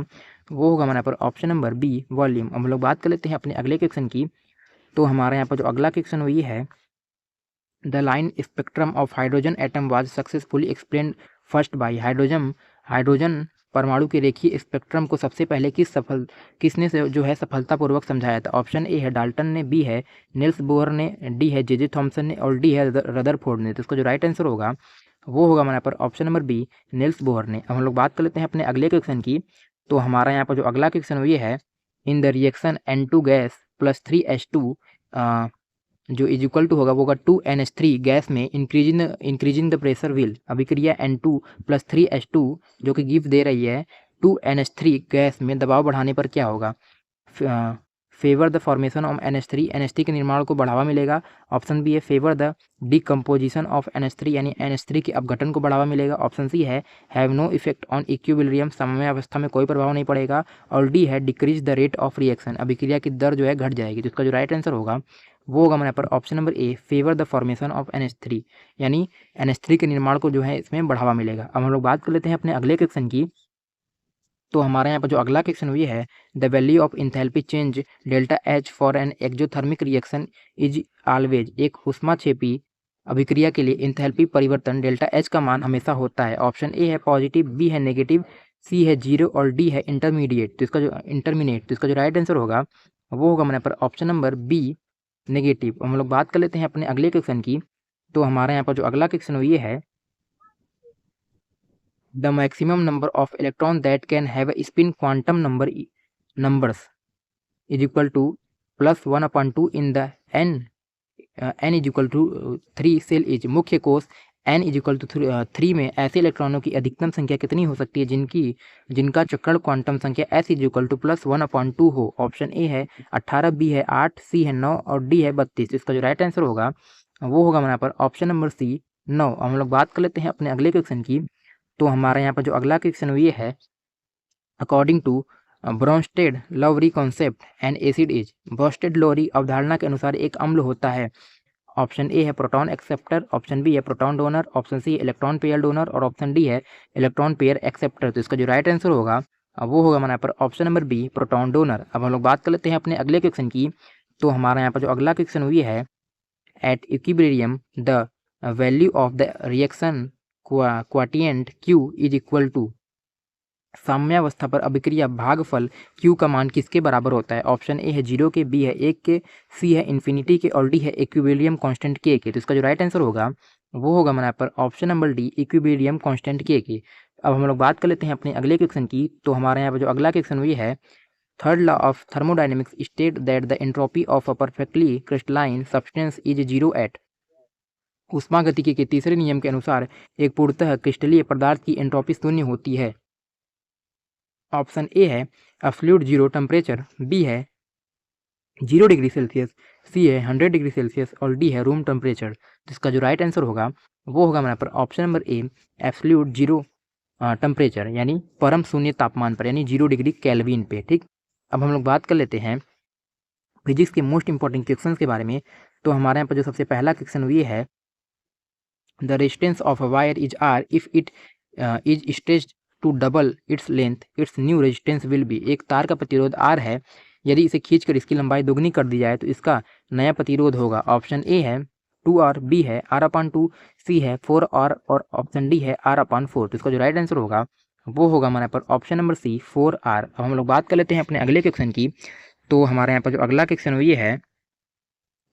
वो होगा हमारे यहाँ पर ऑप्शन नंबर बी वॉल्यूम। अब हम लोग बात कर लेते हैं अपने अगले क्वेश्चन की। तो हमारे यहाँ पर जो अगला क्वेश्चन ये है, the line spectrum of hydrogen atom was successfully explain first by. Hydrogen परमाणु के रेखीय स्पेक्ट्रम को सबसे पहले किसने से जो है सफलतापूर्वक समझाया था। ऑप्शन ए है डाल्टन ने, बी है निल्स बोहर ने, डी है जे थॉमसन ने और डी है रदरफोर्ड ने। तो इसका जो राइट आंसर होगा वो होगा हमारे यहाँ पर option number B Niels Bohr ने। अब हम लोग बात कर लेते हैं अपने अगले क्वेश्चन की। तो हमारा यहाँ पर जो अगला क्वेश्चन ये है, in the reaction N2 gas plus 3H2 जो इज इक्वल टू होगा वो होगा 2NH3 गैस में इंक्रीजिंग द प्रेशर विल। अभिक्रिया N2 प्लस 3H2 जो कि गिव दे रही है 2NH3 गैस में दबाव बढ़ाने पर क्या होगा। Favour the formation of NH3, NH3 के निर्माण को बढ़ावा मिलेगा। ऑप्शन बी है favour the decomposition of NH3 यानी NH3 के अपघटन को बढ़ावा मिलेगा। ऑप्शन सी है have no effect on equilibrium, समन्वय अवस्था में कोई प्रभाव नहीं पड़ेगा। और डी है decrease the rate of reaction, अभिक्रिया की दर जो है घट जाएगी। तो इसका जो राइट आंसर होगा वो होगा हमारे पर option number A favour the formation of NH3 यानी NH3 के निर्माण को जो है इसमें बढ़ावा मिलेगा। अब हम लोग बात कर लेते हैं अपने अगले क्वेश्चन की। तो हमारे यहाँ पर जो अगला क्वेश्चन ये है, the value of enthalpy change delta H for an exothermic reaction is always. एक ऊष्माक्षेपी अभिक्रिया के लिए इंथैल्पी परिवर्तन डेल्टा H का मान हमेशा होता है। ऑप्शन ए है पॉजिटिव, बी है नेगेटिव, सी है 0 और डी है इंटरमीडिएट। तो इसका जो राइट आंसर होगा वो होगा हमारे पर ऑप्शन नंबर बी नेगेटिव। हम लोग बात कर लेते हैं अपने अगले क्वेश्चन की। तो हमारे यहाँ पर जो अगला क्वेश्चन ये है, the maximum number of electron that can have a spin quantum numbers is equal to plus 1/2 in the n is equal to 3 shell is. मुख्य कोष n इज इक्वल टू 3 में ऐसे इलेक्ट्रॉनों की अधिकतम संख्या कितनी हो सकती है जिनका चक्रण क्वांटम संख्या s is equal to plus 1/2 हो। ऑप्शन ए है 18, बी है 8, सी है 9 और डी है 32। इसका जो राइट आंसर होगा वो होगा हमारे यहाँ पर ऑप्शन नंबर सी 9। हम लोग बात कर लेते हैं अपने अगले क्वेश्चन की। तो हमारे यहाँ पर जो अगला क्वेश्चन ये है, according to Bronsted Lowry concept an acid is. Bronsted Lowry अवधारणा के अनुसार एक अम्ल होता है। ऑप्शन ए है प्रोटॉन एक्सेप्टर, ऑप्शन बी है proton donor, option C electron pair donor और ऑप्शन डी है इलेक्ट्रॉन पेयर एक्सेप्टर। तो इसका जो राइट आंसर होगा वो होगा हमारे यहाँ पर option number B, proton donor. अब हम लोग बात कर लेते हैं अपने अगले क्वेश्चन की। तो हमारे यहाँ पर जो अगला क्वेश्चन ये है, at equilibrium the value of the reaction quotient Q is equal to. साम्यावस्था पर अभिक्रिया भागफल Q का मान किसके बराबर होता है? ऑप्शन ए है 0 के, बी है 1 के, सी है इन्फिनिटी के और डी है इक्विलिब्रियम कांस्टेंट K के। तो इसका जो राइट आंसर होगा वो होगा हमारे यहाँ पर option number D, equilibrium constant K के। अब हम लोग बात कर लेते हैं अपने अगले क्वेश्चन की। तो हमारे यहाँ पर जो अगला क्वेश्चन ये है, third law of thermodynamics state that the entropy of a perfectly crystalline substance is 0 at. ऊष्मागतिकी के तीसरे नियम के अनुसार एक पूर्णतः क्रिस्टलीय पदार्थ की एंट्रोपी शून्य होती है। ऑप्शन ए है एब्सोल्यूट 0 टेम्परेचर, बी है 0 डिग्री सेल्सियस, सी है 100 डिग्री सेल्सियस और डी है रूम टेम्परेचर। जिसका जो राइट आंसर होगा वो होगा हमारे पर ऑप्शन नंबर ए, एब्सोल्यूट 0 टेम्परेचर, यानी परम शून्य तापमान पर, यानी 0 डिग्री केल्विन पे। ठीक, अब हम लोग बात कर लेते हैं फिजिक्स के मोस्ट इंपॉर्टेंट क्वेश्चन के बारे में। तो हमारे यहाँ पर जो सबसे पहला क्वेश्चन ये है, the resistance of a wire is R if it is stretched to double its length its new resistance will be. एक तार का प्रतिरोध आर है, यदि इसे खींचकर इसकी लंबाई दोगुनी कर दी जाए तो इसका नया प्रतिरोध होगा। ऑप्शन ए है 2R, बी है R/2, सी है 4R और ऑप्शन डी है R/4। तो इसका जो राइट आंसर होगा वो होगा हमारे यहाँ पर ऑप्शन नंबर सी, 4R। अब हम लोग बात कर लेते हैं अपने अगले क्वेश्चन की। तो हमारे यहाँ पर जो अगला क्वेश्चन ये है,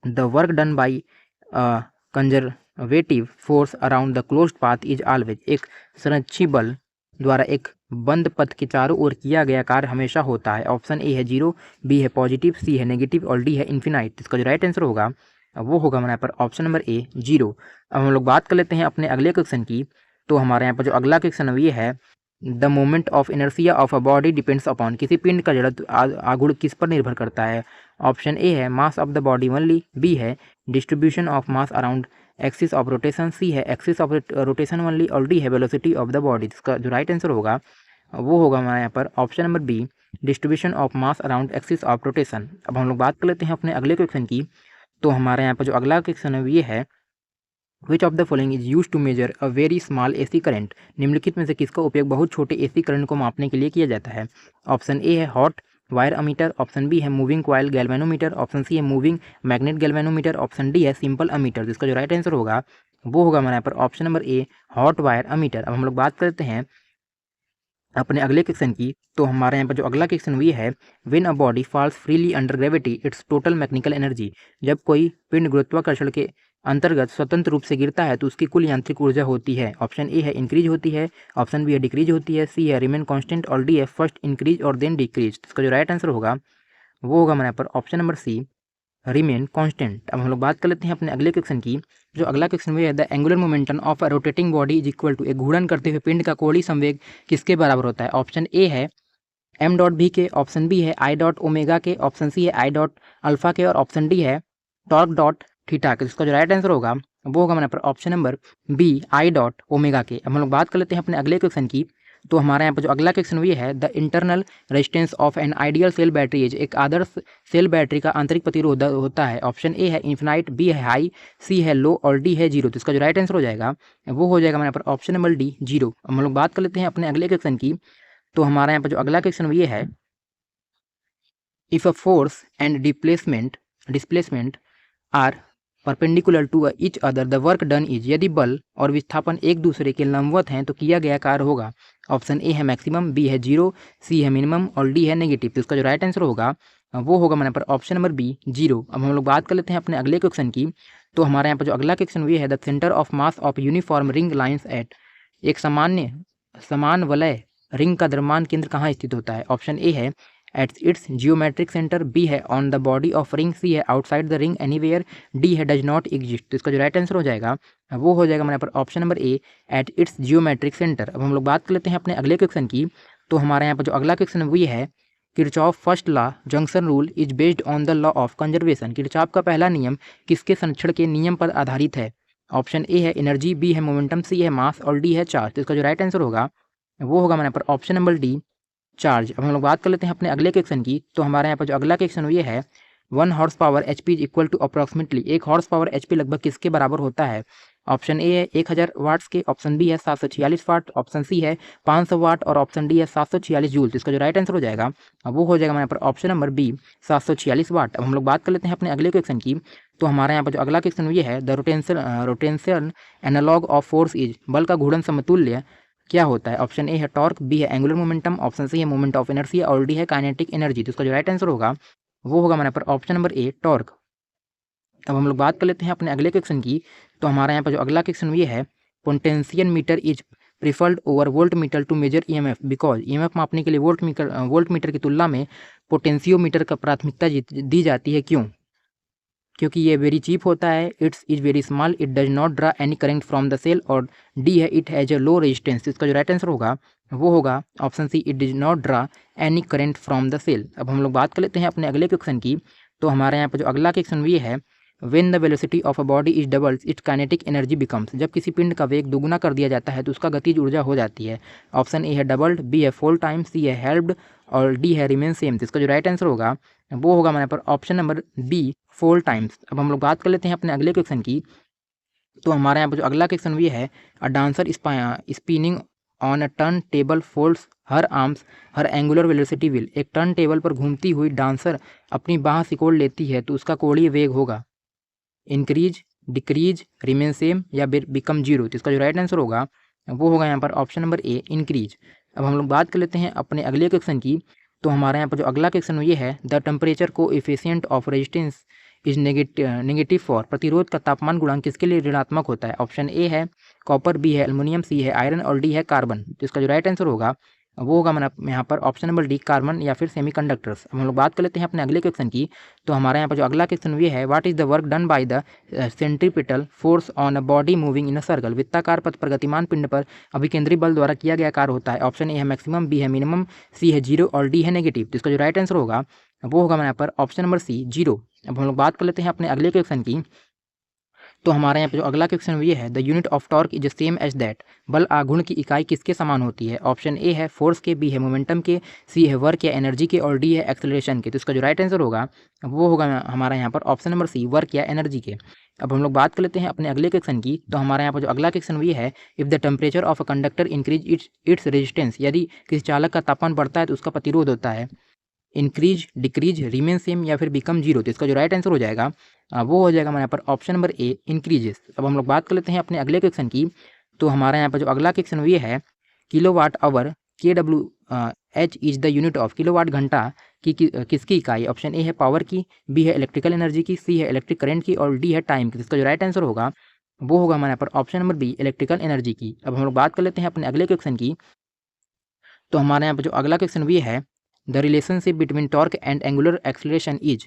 the work done by conservative force around the closed path is always. एक संरक्षी बल द्वारा एक बंद पथ के चारों ओर किया गया कार्य हमेशा होता है। ऑप्शन ए है 0, बी है पॉजिटिव, सी है नेगेटिव और डी है इन्फिनाइट। इसका जो राइट आंसर होगा वो होगा हमारे यहाँ पर ऑप्शन नंबर ए, 0। अब हम लोग बात कर लेते हैं अपने अगले क्वेश्चन की। तो हमारे यहाँ पर जो अगला क्वेश्चन ये है, the moment of inertia of a body depends upon. किसी पिंड का जड़त्व आघूर्ण किस पर निर्भर करता है? ऑप्शन ए है mass of the body only, B है distribution of mass around axis of rotation, C है एक्सिस ऑफ रोटेशन ओनली और डी है वेलोसिटी ऑफ द बॉडी। इसका जो राइट आंसर होगा वो होगा हमारे यहाँ पर option number B, distribution of mass around axis of rotation. अब हम लोग बात कर लेते हैं अपने अगले क्वेश्चन की। तो हमारे यहाँ पर जो अगला क्वेश्चन है ये है, which of the following is use to measure a very small AC current. निम्नलिखित में से किसका उपयोग बहुत छोटे AC करंट को मापने के लिए किया जाता है? ऑप्शन ए है hot wire ammeter, option B है moving coil galvanometer, option C है moving magnet galvanometer, option D है सिंपल अमीटर। जिसका जो राइट आंसर होगा वो होगा हमारे यहाँ पर ऑप्शन नंबर ए, हॉट वायर अमीटर। अब हम लोग बात करते हैं अपने अगले क्वेश्चन की। तो हमारे यहाँ पर जो अगला क्वेश्चन ये है, when a body falls freely under gravity it's total mechanical energy. जब कोई पिंड गुरुत्वाकर्षण के अंतर्गत स्वतंत्र रूप से गिरता है तो उसकी कुल यांत्रिक ऊर्जा होती है। ऑप्शन ए है इंक्रीज होती है, ऑप्शन बी है डिक्रीज होती है, सी है रिमेन कांस्टेंट और डी है फर्स्ट इंक्रीज और देन डिक्रीज। इसका जो राइट आंसर होगा वो होगा हमारे यहाँ पर option number C, remain constant. अब हम लोग बात कर लेते हैं अपने अगले क्वेश्चन की। जो अगला क्वेश्चन है, the angular momentum of a rotating body is equal to. एक घूर्णन करते हुए पिंड का कोणीय संवेग किसके बराबर होता है? ऑप्शन ए है m.v के, ऑप्शन बी है I.ω के, ऑप्शन सी है I.α के और ऑप्शन डी है टॉर्क.थीटा के। इसका जो राइट आंसर होगा वो होगा हमारे पर ऑप्शन नंबर बी, I.ω के। अब हम लोग बात कर लेते हैं अपने अगले क्वेश्चन की। तो हमारे यहाँ पर जो अगला क्वेश्चन ये है, the internal resistance of an ideal cell battery is. एक आदर्श सेल बैटरी का आंतरिक प्रतिरोध होता है। ऑप्शन ए है इन्फिनाइट, बी है हाई, सी है लो और डी है 0। तो इसका जो राइट आंसर हो जाएगा वो हो जाएगा हमारे यहाँ पर ऑप्शन नंबर डी, 0। अब हम लोग बात कर लेते हैं अपने अगले क्वेश्चन की। तो हमारे यहाँ पर जो अगला क्वेश्चन ये है, if a force and displacement are perpendicular to each other the work done is. यदि बल और विस्थापन एक दूसरे के लंबवत हैं तो किया गया कार्य होगा। ऑप्शन ए है मैक्सिमम, बी है 0, सी है मिनिमम और डी है नेगेटिव। तो इसका जो राइट आंसर होगा वो होगा हमारे पर ऑप्शन नंबर बी, 0। अब हम लोग बात कर लेते हैं अपने अगले क्वेश्चन की। तो हमारे यहाँ पर जो अगला क्वेश्चन ये है, the centre of mass of uniform ring lines at. एक समान वलय रिंग का द्रव्यमान केंद्र कहाँ स्थित होता है? ऑप्शन ए है at its geometric centre, B है on the body of ring, C है outside the ring anywhere, D है डज नॉट एग्जिस्ट। तो इसका जो राइट आंसर हो जाएगा वो हो जाएगा हमारे पर ऑप्शन नंबर ए, एट इट्स जियोमेट्रिक सेंटर। अब हम लोग बात कर लेते हैं अपने अगले क्वेश्चन की। तो हमारे यहाँ पर जो अगला क्वेश्चन वो ये है, Kirchhoff first law junction rule is based on the law of conservation. Kirchhoff का पहला नियम किसके संरक्षण के नियम पर आधारित है? ऑप्शन ए है एनर्जी, बी है मोमेंटम, सी है मास और डी है चार्ज। तो इसका जो राइट आंसर होगा वो होगा हमारे यहाँ पर ऑप्शन नंबर डी, चार्ज। अब हम लोग बात कर लेते हैं अपने अगले क्वेश्चन की। तो हमारे यहाँ पर जो अगला क्वेश्चन ये है 1 horse power H P is equal to approximately, 1 horse power H P लगभग किसके बराबर होता है? ऑप्शन ए है 1000 वाट्स के, ऑप्शन बी है 746 वाट, ऑप्शन सी है 500 वाट और ऑप्शन डी है 746 जूल। तो इसका जो राइट आंसर हो जाएगा वो हो जाएगा हमारे यहाँ पर ऑप्शन नंबर बी, 746 वाट। अब हम लोग बात कर लेते हैं अपने अगले क्वेश्चन की। तो हमारे यहाँ पर जो अगला क्वेश्चन ये है the rotational analogue of force is, बल का घूर्णन समतुल्य क्या होता है? ऑप्शन ए है टॉर्क, बी है एंगुलर मोमेंटम, ऑप्शन सी है मोमेंट ऑफ इनर्शिया और डी है काइनेटिक एनर्जी। तो इसका जो राइट आंसर होगा वो होगा हमारे यहाँ पर ऑप्शन नंबर ए, टॉर्क। अब हम लोग बात कर लेते हैं अपने अगले क्वेश्चन की। तो हमारे यहाँ पर जो अगला क्वेश्चन ये है potential meter is preferred over volt meter to measure EMF because, EMF मापने के लिए वोल्ट मीटर की तुलना में पोटेंशियोमीटर का प्राथमिकता दी जाती है, क्यों? क्योंकि ये वेरी चीप होता है, it's is very small, it does not draw any current from the cell, और डी है it has a low resistance. इसका जो राइट आंसर होगा वो होगा option C, it does not draw any current from the cell. अब हम लोग बात कर लेते हैं अपने अगले क्वेश्चन की। तो हमारे यहाँ पर जो अगला क्वेश्चन ये है when the velocity of a body is doubles it's kinetic energy becomes, जब किसी पिंड का वेग दुगुना कर दिया जाता है तो उसका गतिज ऊर्जा हो जाती है। ऑप्शन ए है डबल्ड, बी है 4 टाइम्स, सी है हेल्प्ड और डी है रिमेन सेम। तो इसका जो राइट आंसर होगा वो होगा हमारे पर ऑप्शन नंबर बी, 4 टाइम्स। अब हम लोग बात कर लेते हैं अपने अगले क्वेश्चन की। तो हमारे यहाँ पर जो अगला क्वेश्चन ये है a dancer spinning on a turn table folds her arms her angular velocity will, एक टर्न टेबल पर घूमती हुई डांसर अपनी बाह सिकोड़ लेती है तो उसका कोणीय वेग होगा इंक्रीज, डिक्रीज, रिमेन सेम या बिकम जीरो। तो इसका जो राइट आंसर होगा वो होगा यहाँ पर ऑप्शन नंबर ए, इंक्रीज। अब हम लोग बात कर लेते हैं अपने अगले क्वेश्चन की। तो हमारे यहाँ पर जो अगला क्वेश्चन ये है द टेम्परेचर को efficient of resistance is negative for, प्रतिरोध का तापमान गुणांक किसके लिए ऋणात्मक होता है? ऑप्शन ए है कॉपर, बी है एल्युमिनियम, सी है आयरन और डी है कार्बन। तो इसका जो राइट आंसर होगा वो होगा मैंने यहाँ पर ऑप्शन नंबर डी, कार्बन या फिर सेमीकंडक्टर्स। अब हम लोग बात कर लेते हैं अपने अगले क्वेश्चन की। तो हमारे यहाँ पर जो अगला क्वेश्चन ये है what is the work done by the centripetal force on a body moving in a circle, वृत्ताकार पथ पर गतिमान पिंड पर अभिकेंद्री बल द्वारा किया गया कार्य होता है। ऑप्शन ए है मैक्सिमम, बी है मिनिमम, सी है जीरो और डी है नेगेटिव। तो इसका जो राइट आंसर होगा वो होगा मैंने यहाँ पर ऑप्शन नंबर सी, जीरो। अब हम लोग बात कर लेते हैं अपने अगले क्वेश्चन की। तो हमारे यहाँ पे जो अगला क्वेश्चन ये है the unit of torque is same as that, बल आघूर्ण की इकाई किसके समान होती है? ऑप्शन ए है फोर्स के, बी है मोमेंटम के, सी है वर्क या एनर्जी के और डी है एक्सेलरेशन के। तो इसका जो राइट आंसर होगा वो होगा हमारा यहाँ पर ऑप्शन नंबर सी, वर्क या एनर्जी के। अब हम लोग बात कर लेते हैं अपने अगले क्वेश्चन की। तो हमारे यहाँ पर जो अगला क्वेश्चन ये है if the temperature of a conductor increase its resistance, यदि किसी चालक का तापमान बढ़ता है तो उसका प्रतिरोध होता है इंक्रीज, डिक्रीज, रिमेन सेम या फिर बिकम जीरो। तो इसका जो राइट आंसर हो जाएगा वो हो जाएगा हमारे यहाँ पर ऑप्शन नंबर ए, इंक्रीजेस। अब हम लोग बात कर लेते हैं अपने अगले क्वेश्चन की। तो हमारे यहाँ पर जो अगला क्वेश्चन ये है kilowatt hour KWH is the unit of, kilowatt घंटा की किसकी इकाई? ऑप्शन ए है पावर की, बी है इलेक्ट्रिकल एनर्जी की, सी है इलेक्ट्रिक करंट की और डी है टाइम की। इसका जो राइट आंसर होगा वो होगा हमारे यहाँ पर option number B, electrical energy की। अब हम लोग बात कर लेते हैं अपने अगले क्वेश्चन की। तो हमारे यहाँ पर जो अगला क्वेश्चन ये है the relationship between torque and angular acceleration is,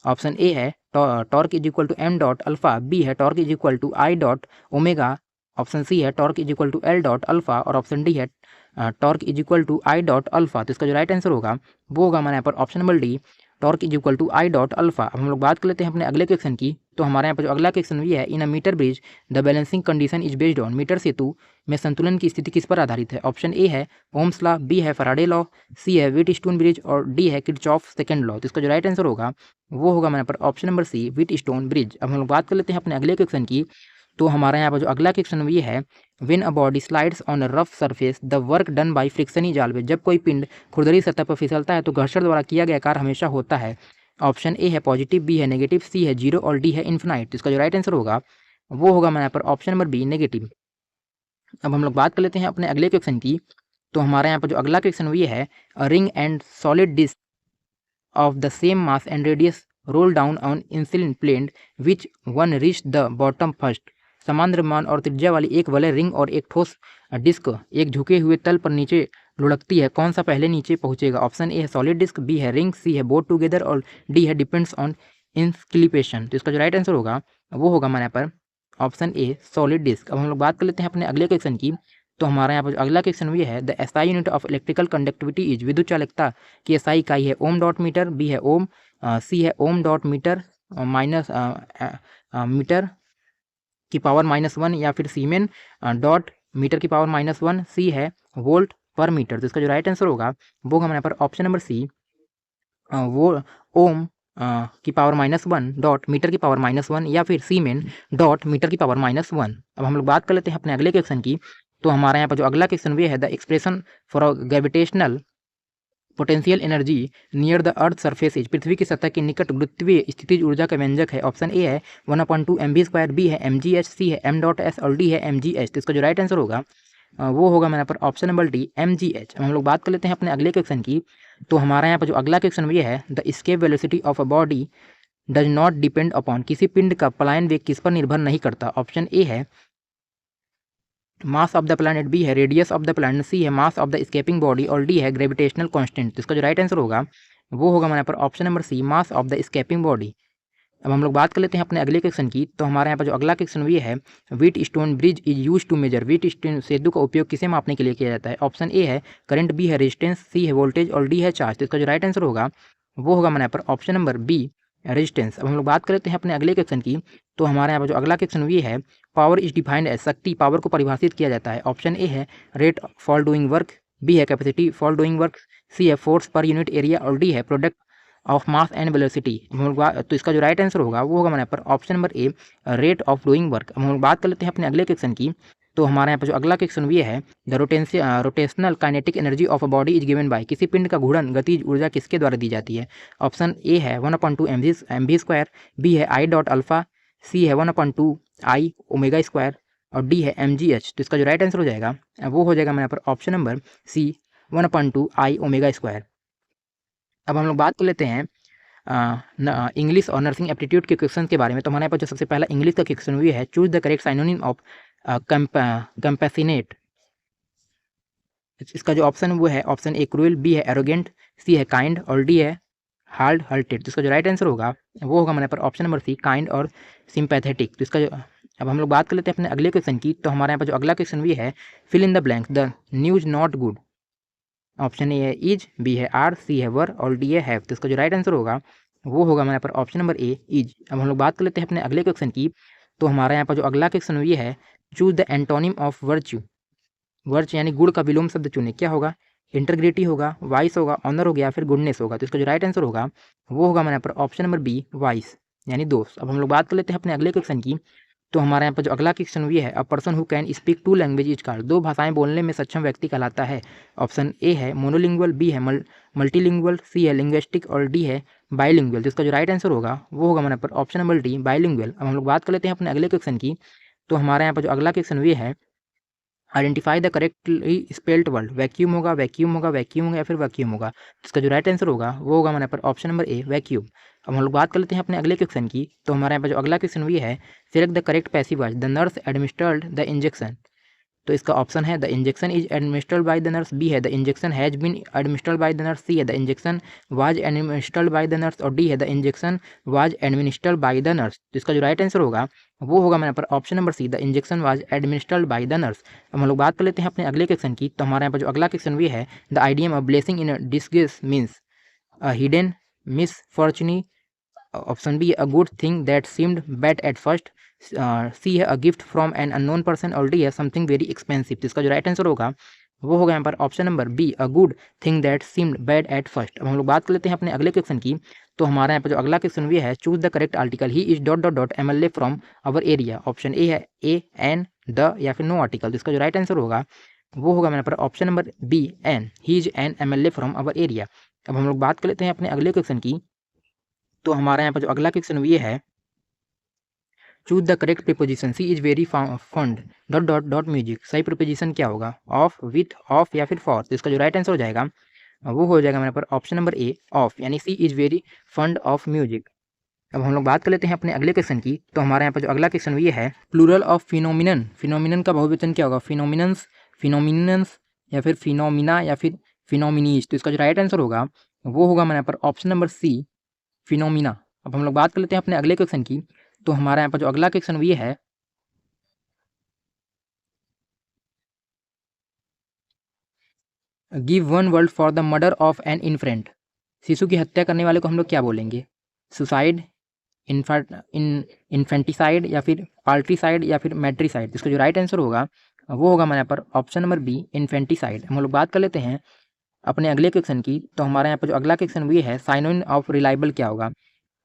option A है torque is equal to m dot alpha, B है torque is equal to I dot omega, option C है torque is equal to L dot alpha और option D है torque is equal to I dot alpha. तो इसका जो right answer होगा वो होगा हमारे यहाँ पर option number D, torque is equal to I dot alpha. अब हम लोग बात कर लेते हैं अपने अगले क्वेश्चन की। तो हमारे यहाँ पर जो अगला क्वेश्चन ये है in a metre bridge the balancing condition is based on, metre सेतु में संतुलन की स्थिति किस पर आधारित है? ऑप्शन ए है ओम्स लॉ, बी है फैराडे लॉ, सी है व्हीटस्टोन ब्रिज और डी है किरचॉफ सेकंड लॉ। तो इसका जो राइट आंसर होगा वो होगा हमारे पर option number C, Wheatstone bridge. अब हम लोग बात कर लेते हैं अपने अगले क्वेश्चन की। तो हमारे यहाँ पर जो अगला क्वेश्चन ये है when a body slides on a rough surface the work done by friction is always, जब कोई पिंड खुरदरी सतह पर फिसलता है तो घर्षण द्वारा किया गया कार्य हमेशा होता है। ऑप्शन ए है पॉजिटिव, बी है नेगेटिव, सी है जीरो और डी है इन्फिनाइट। तो इसका जो राइट आंसर होगा वो होगा हमारे यहाँ पर ऑप्शन नंबर बी, नेगेटिव। अब हम लोग बात कर लेते हैं अपने अगले क्वेश्चन की। तो हमारे यहाँ पर जो अगला क्वेश्चन ये है a ring and solid disc of the same mass and radius roll down on inclined plane which one reached the bottom first, समान द्रव्यमान और त्रिज्या वाली एक वलय रिंग और एक ठोस डिस्क एक झुके हुए तल पर नीचे लुढ़कती है, कौन सा पहले नीचे पहुंचेगा? ऑप्शन ए है सॉलिड डिस्क, बी है रिंग, सी है बोथ टुगेदर और डी है डिपेंड्स ऑन इंक्लिपेशन। तो इसका जो राइट आंसर होगा वो होगा हमारे यहाँ पर ऑप्शन ए, सॉलिड डिस्क। अब हम लोग बात कर लेते हैं अपने अगले क्वेश्चन की। तो हमारे यहाँ पर जो अगला क्वेश्चन ये है the SI unit of electrical conductivity is, विद्युत चालकता की एसआई इकाई है ओम डॉट मीटर, बी है ओम, सी है ओम डॉट मीटर माइनस मीटर की पावर -1 या फिर सीमेन डॉट मीटर की पावर -1, सी है वोल्ट पर मीटर। तो इसका जो राइट आंसर होगा वो होगा हमारे यहाँ पर ऑप्शन नंबर सी, वो ओम की पावर -1 डॉट मीटर की पावर -1 या फिर सीमेन डॉट मीटर की पावर -1। अब हम लोग बात कर लेते हैं अपने अगले क्वेश्चन की। तो हमारे यहाँ पर जो अगला क्वेश्चन वे है the expression for gravitational potential energy near the earth surface is, पृथ्वी की सतह के निकट गुरुत्वीय स्थितिज ऊर्जा का व्यंजक है। ऑप्शन ए है 1/2 mv², बी है mgh, सी है m.s और डी है mgh। तो इसका जो राइट आंसर होगा वो होगा मेरे यहाँ पर ऑप्शन नंबर डी mgh। हम लोग बात कर लेते हैं अपने अगले क्वेश्चन की। तो हमारे यहाँ पर जो अगला क्वेश्चन ये है the escape velocity of a body does not depend upon, किसी पिंड का पलायन वेग किस पर निर्भर नहीं करता। ऑप्शन ए है mass of the planet, B है radius of the planet, C है mass of the escaping body और डी है ग्रेविटेशनल कांस्टेंट। तो इसका जो राइट आंसर होगा वो होगा हमारे यहाँ पर option number C, mass of the escaping body. अब हम लोग बात कर लेते हैं अपने अगले क्वेश्चन की। तो हमारे यहाँ पर जो अगला क्वेश्चन ये है Wheatstone bridge is use to measure, Wheatstone सेतु का उपयोग किसे मापने के लिए किया जाता है। ऑप्शन ए है करंट, बी है रेजिस्टेंस, सी है वोल्टेज और डी है चार्ज। तो इसका जो राइट आंसर होगा वो होगा हमारे यहाँ पर ऑप्शन नंबर बी, रेजिस्टेंस। अब हम लोग बात कर लेते हैं अपने अगले क्वेश्चन की। तो हमारे यहाँ पर जो अगला क्वेश्चन ये है पावर इज डिफाइंड एज, शक्ति पावर को परिभाषित किया जाता है। ऑप्शन ए है rate for doing work, B है capacity for doing work, C है फोर्स पर यूनिट एरिया और डी है product of mass and velocity. तो इसका जो राइट आंसर होगा वो होगा हमारे यहाँ पर option number A, rate of doing work. अब हम लोग बात कर लेते हैं अपने अगले क्वेश्चन की। तो हमारे यहाँ पर जो अगला क्वेश्चन ये है the rotational kinetic energy of a body is given by, किसी पिंड का घूर्णन गतिज ऊर्जा किसके द्वारा दी जाती है। ऑप्शन ए है 1/2 mv², बी है आई डॉट अल्फा, सी है 1/2 आई ओमेगा स्क्वायर और डी है mgh। तो इसका जो राइट आंसर हो जाएगा वो हो जाएगा हमारे यहाँ पर ऑप्शन नंबर सी, 1/2 आई ओमेगा स्क्वायर। अब हम लोग बात कर लेते हैं इंग्लिश और नर्सिंग एप्टीट्यूड के क्वेश्चन के बारे में। तो हमारे पास जो सबसे पहला इंग्लिश का क्वेश्चन भी है choose the correct synonym of compassionate. इसका जो ऑप्शन वो है ऑप्शन ए क्रूएल, बी है एरोगेंट, सी है काइंड और डी है हार्ड हार्टेड। तो इसका जो राइट आंसर होगा वो होगा हमारे पर ऑप्शन नंबर सी, काइंड और सिंपैथेटिक। तो इसका जो अब हम लोग बात कर लेते हैं अपने अगले क्वेश्चन की। तो हमारे यहाँ पर जो अगला क्वेश्चन भी है fill in the blank the news not good. Option A है इज, बी है आर, सी है वर और डी है हैव। तो इसका जो राइट आंसर होगा वो होगा हमारे पर ऑप्शन नंबर ए, इज। अब हम लोग बात कर लेते हैं अपने अगले क्वेश्चन की। तो हमारे यहाँ पर जो अगला क्वेश्चन ये है choose the antonym of virtue. वर्च यानी गुड़ का विलोम शब्द चुने, क्या होगा, इंटीग्रिटी होगा, वाइस होगा, ऑनर हो गया, फिर गुडनेस होगा। तो इसका जो राइट आंसर होगा वो होगा हमारे यहाँ पर ऑप्शन नंबर बी, वाइस यानी दोस्त। अब हम लोग बात कर लेते हैं अपने अगले क्वेश्चन की। तो हमारे यहाँ पर जो अगला क्वेश्चन ये है a person who can speak 2 language is called, 2 भाषाएं बोलने में सक्षम व्यक्ति कहलाता है। ऑप्शन ए है मोनोलिंगुअल, बी है मल्टीलिंगुअल, सी है लिंग्विस्टिक और डी है बाइलिंगुअल। तो इसका जो राइट आंसर होगा वो होगा हमारे पर ऑप्शन नंबर डी, बाइलिंगुअल। अब हम लोग बात कर लेते हैं अपने अगले क्वेश्चन की। तो हमारे यहाँ पर जो अगला क्वेश्चन ये है identify the correctly spelled word, vacuum होगा, वैक्यूम होगा, वैक्यूम होगा या फिर वैक्यूम होगा। इसका जो राइट आंसर होगा वो होगा हमारे पर ऑप्शन नंबर ए, वैक्यूम। अब हम लोग बात कर लेते हैं अपने अगले क्वेश्चन की। तो हमारे यहाँ पर जो अगला क्वेश्चन ये है select the correct passive voice the nurse administered the injection. तो इसका ऑप्शन है the injection is administered by the nurse, B है the injection has been administered by the nurse, C है the injection was administered by the nurse और D है the injection was administered by the nurse. तो इसका जो right answer होगा वो होगा हमारे यहाँ पर option number C, the injection was administered by the nurse. अब हम लोग बात कर लेते हैं अपने अगले क्वेश्चन की। तो हमारे यहाँ पर जो अगला क्वेश्चन भी है the idiom of blessing in disgrace means a hidden misfortune. Option B a good thing that seemed bad at first, C है a gift from an unknown person और डी है समथिंग वेरी एक्सपेंसिव। तो इसका जो right answer होगा वो होगा यहाँ पर option number B, a good thing that seemed bad at first. अब हम लोग बात कर लेते हैं अपने अगले क्वेश्चन की। तो हमारे यहाँ पर जो अगला क्वेश्चन भी है choose the correct article he is dot dot dot MLA from our area. Option A है ए एन द या फिर नो आर्टिकल। तो इसका जो राइट आंसर होगा वो होगा मेरे पर option number B, an, he is an MLA from our area. अब हम लोग बात कर लेते हैं अपने अगले क्वेश्चन की। तो हमारे यहाँ पर जो अगला क्वेश्चन ये है choose the correct preposition she is very fond dot dot dot music. सही प्रीपोजिशन क्या होगा, ऑफ, विथ, ऑफ या फिर फॉर। तो इसका जो राइट आंसर हो जाएगा वो हो जाएगा मेरे पर ऑप्शन नंबर ए, ऑफ यानी C is very fond of music. अब हम लोग बात कर लेते हैं अपने अगले क्वेश्चन की। तो हमारे यहाँ पर जो अगला क्वेश्चन ये है प्लूरल ऑफ फिनोमिनन, फिनोमिनन का बहुवचन क्या होगा, फिनोमिनन्स, फिनोमिनन्स या फिर फिनोमिना या फिर फिनोमिनीज। तो इसका जो राइट आंसर होगा वो होगा मेरे यहाँ पर ऑप्शन नंबर सी, फिनोमिना। अब हम लोग बात कर लेते हैं अपने अगले क्वेश्चन की। तो हमारे यहाँ पर जो अगला क्वेश्चन ये है give one word for the murder of an infant. शिशु की हत्या करने वाले को हम लोग क्या बोलेंगे, सुसाइड, इन्फेंटिसाइड या फिर पार्ट्रीसाइड या फिर मैट्रीसाइड। इसका जो राइट आंसर होगा वो होगा हमारे यहाँ पर ऑप्शन नंबर बी, इन्फेंटिसाइड। हम लोग बात कर लेते हैं अपने अगले क्वेश्चन की। तो हमारे यहाँ पर जो अगला क्वेश्चन भी है, साइनोनिम ऑफ रिलायबल क्या होगा?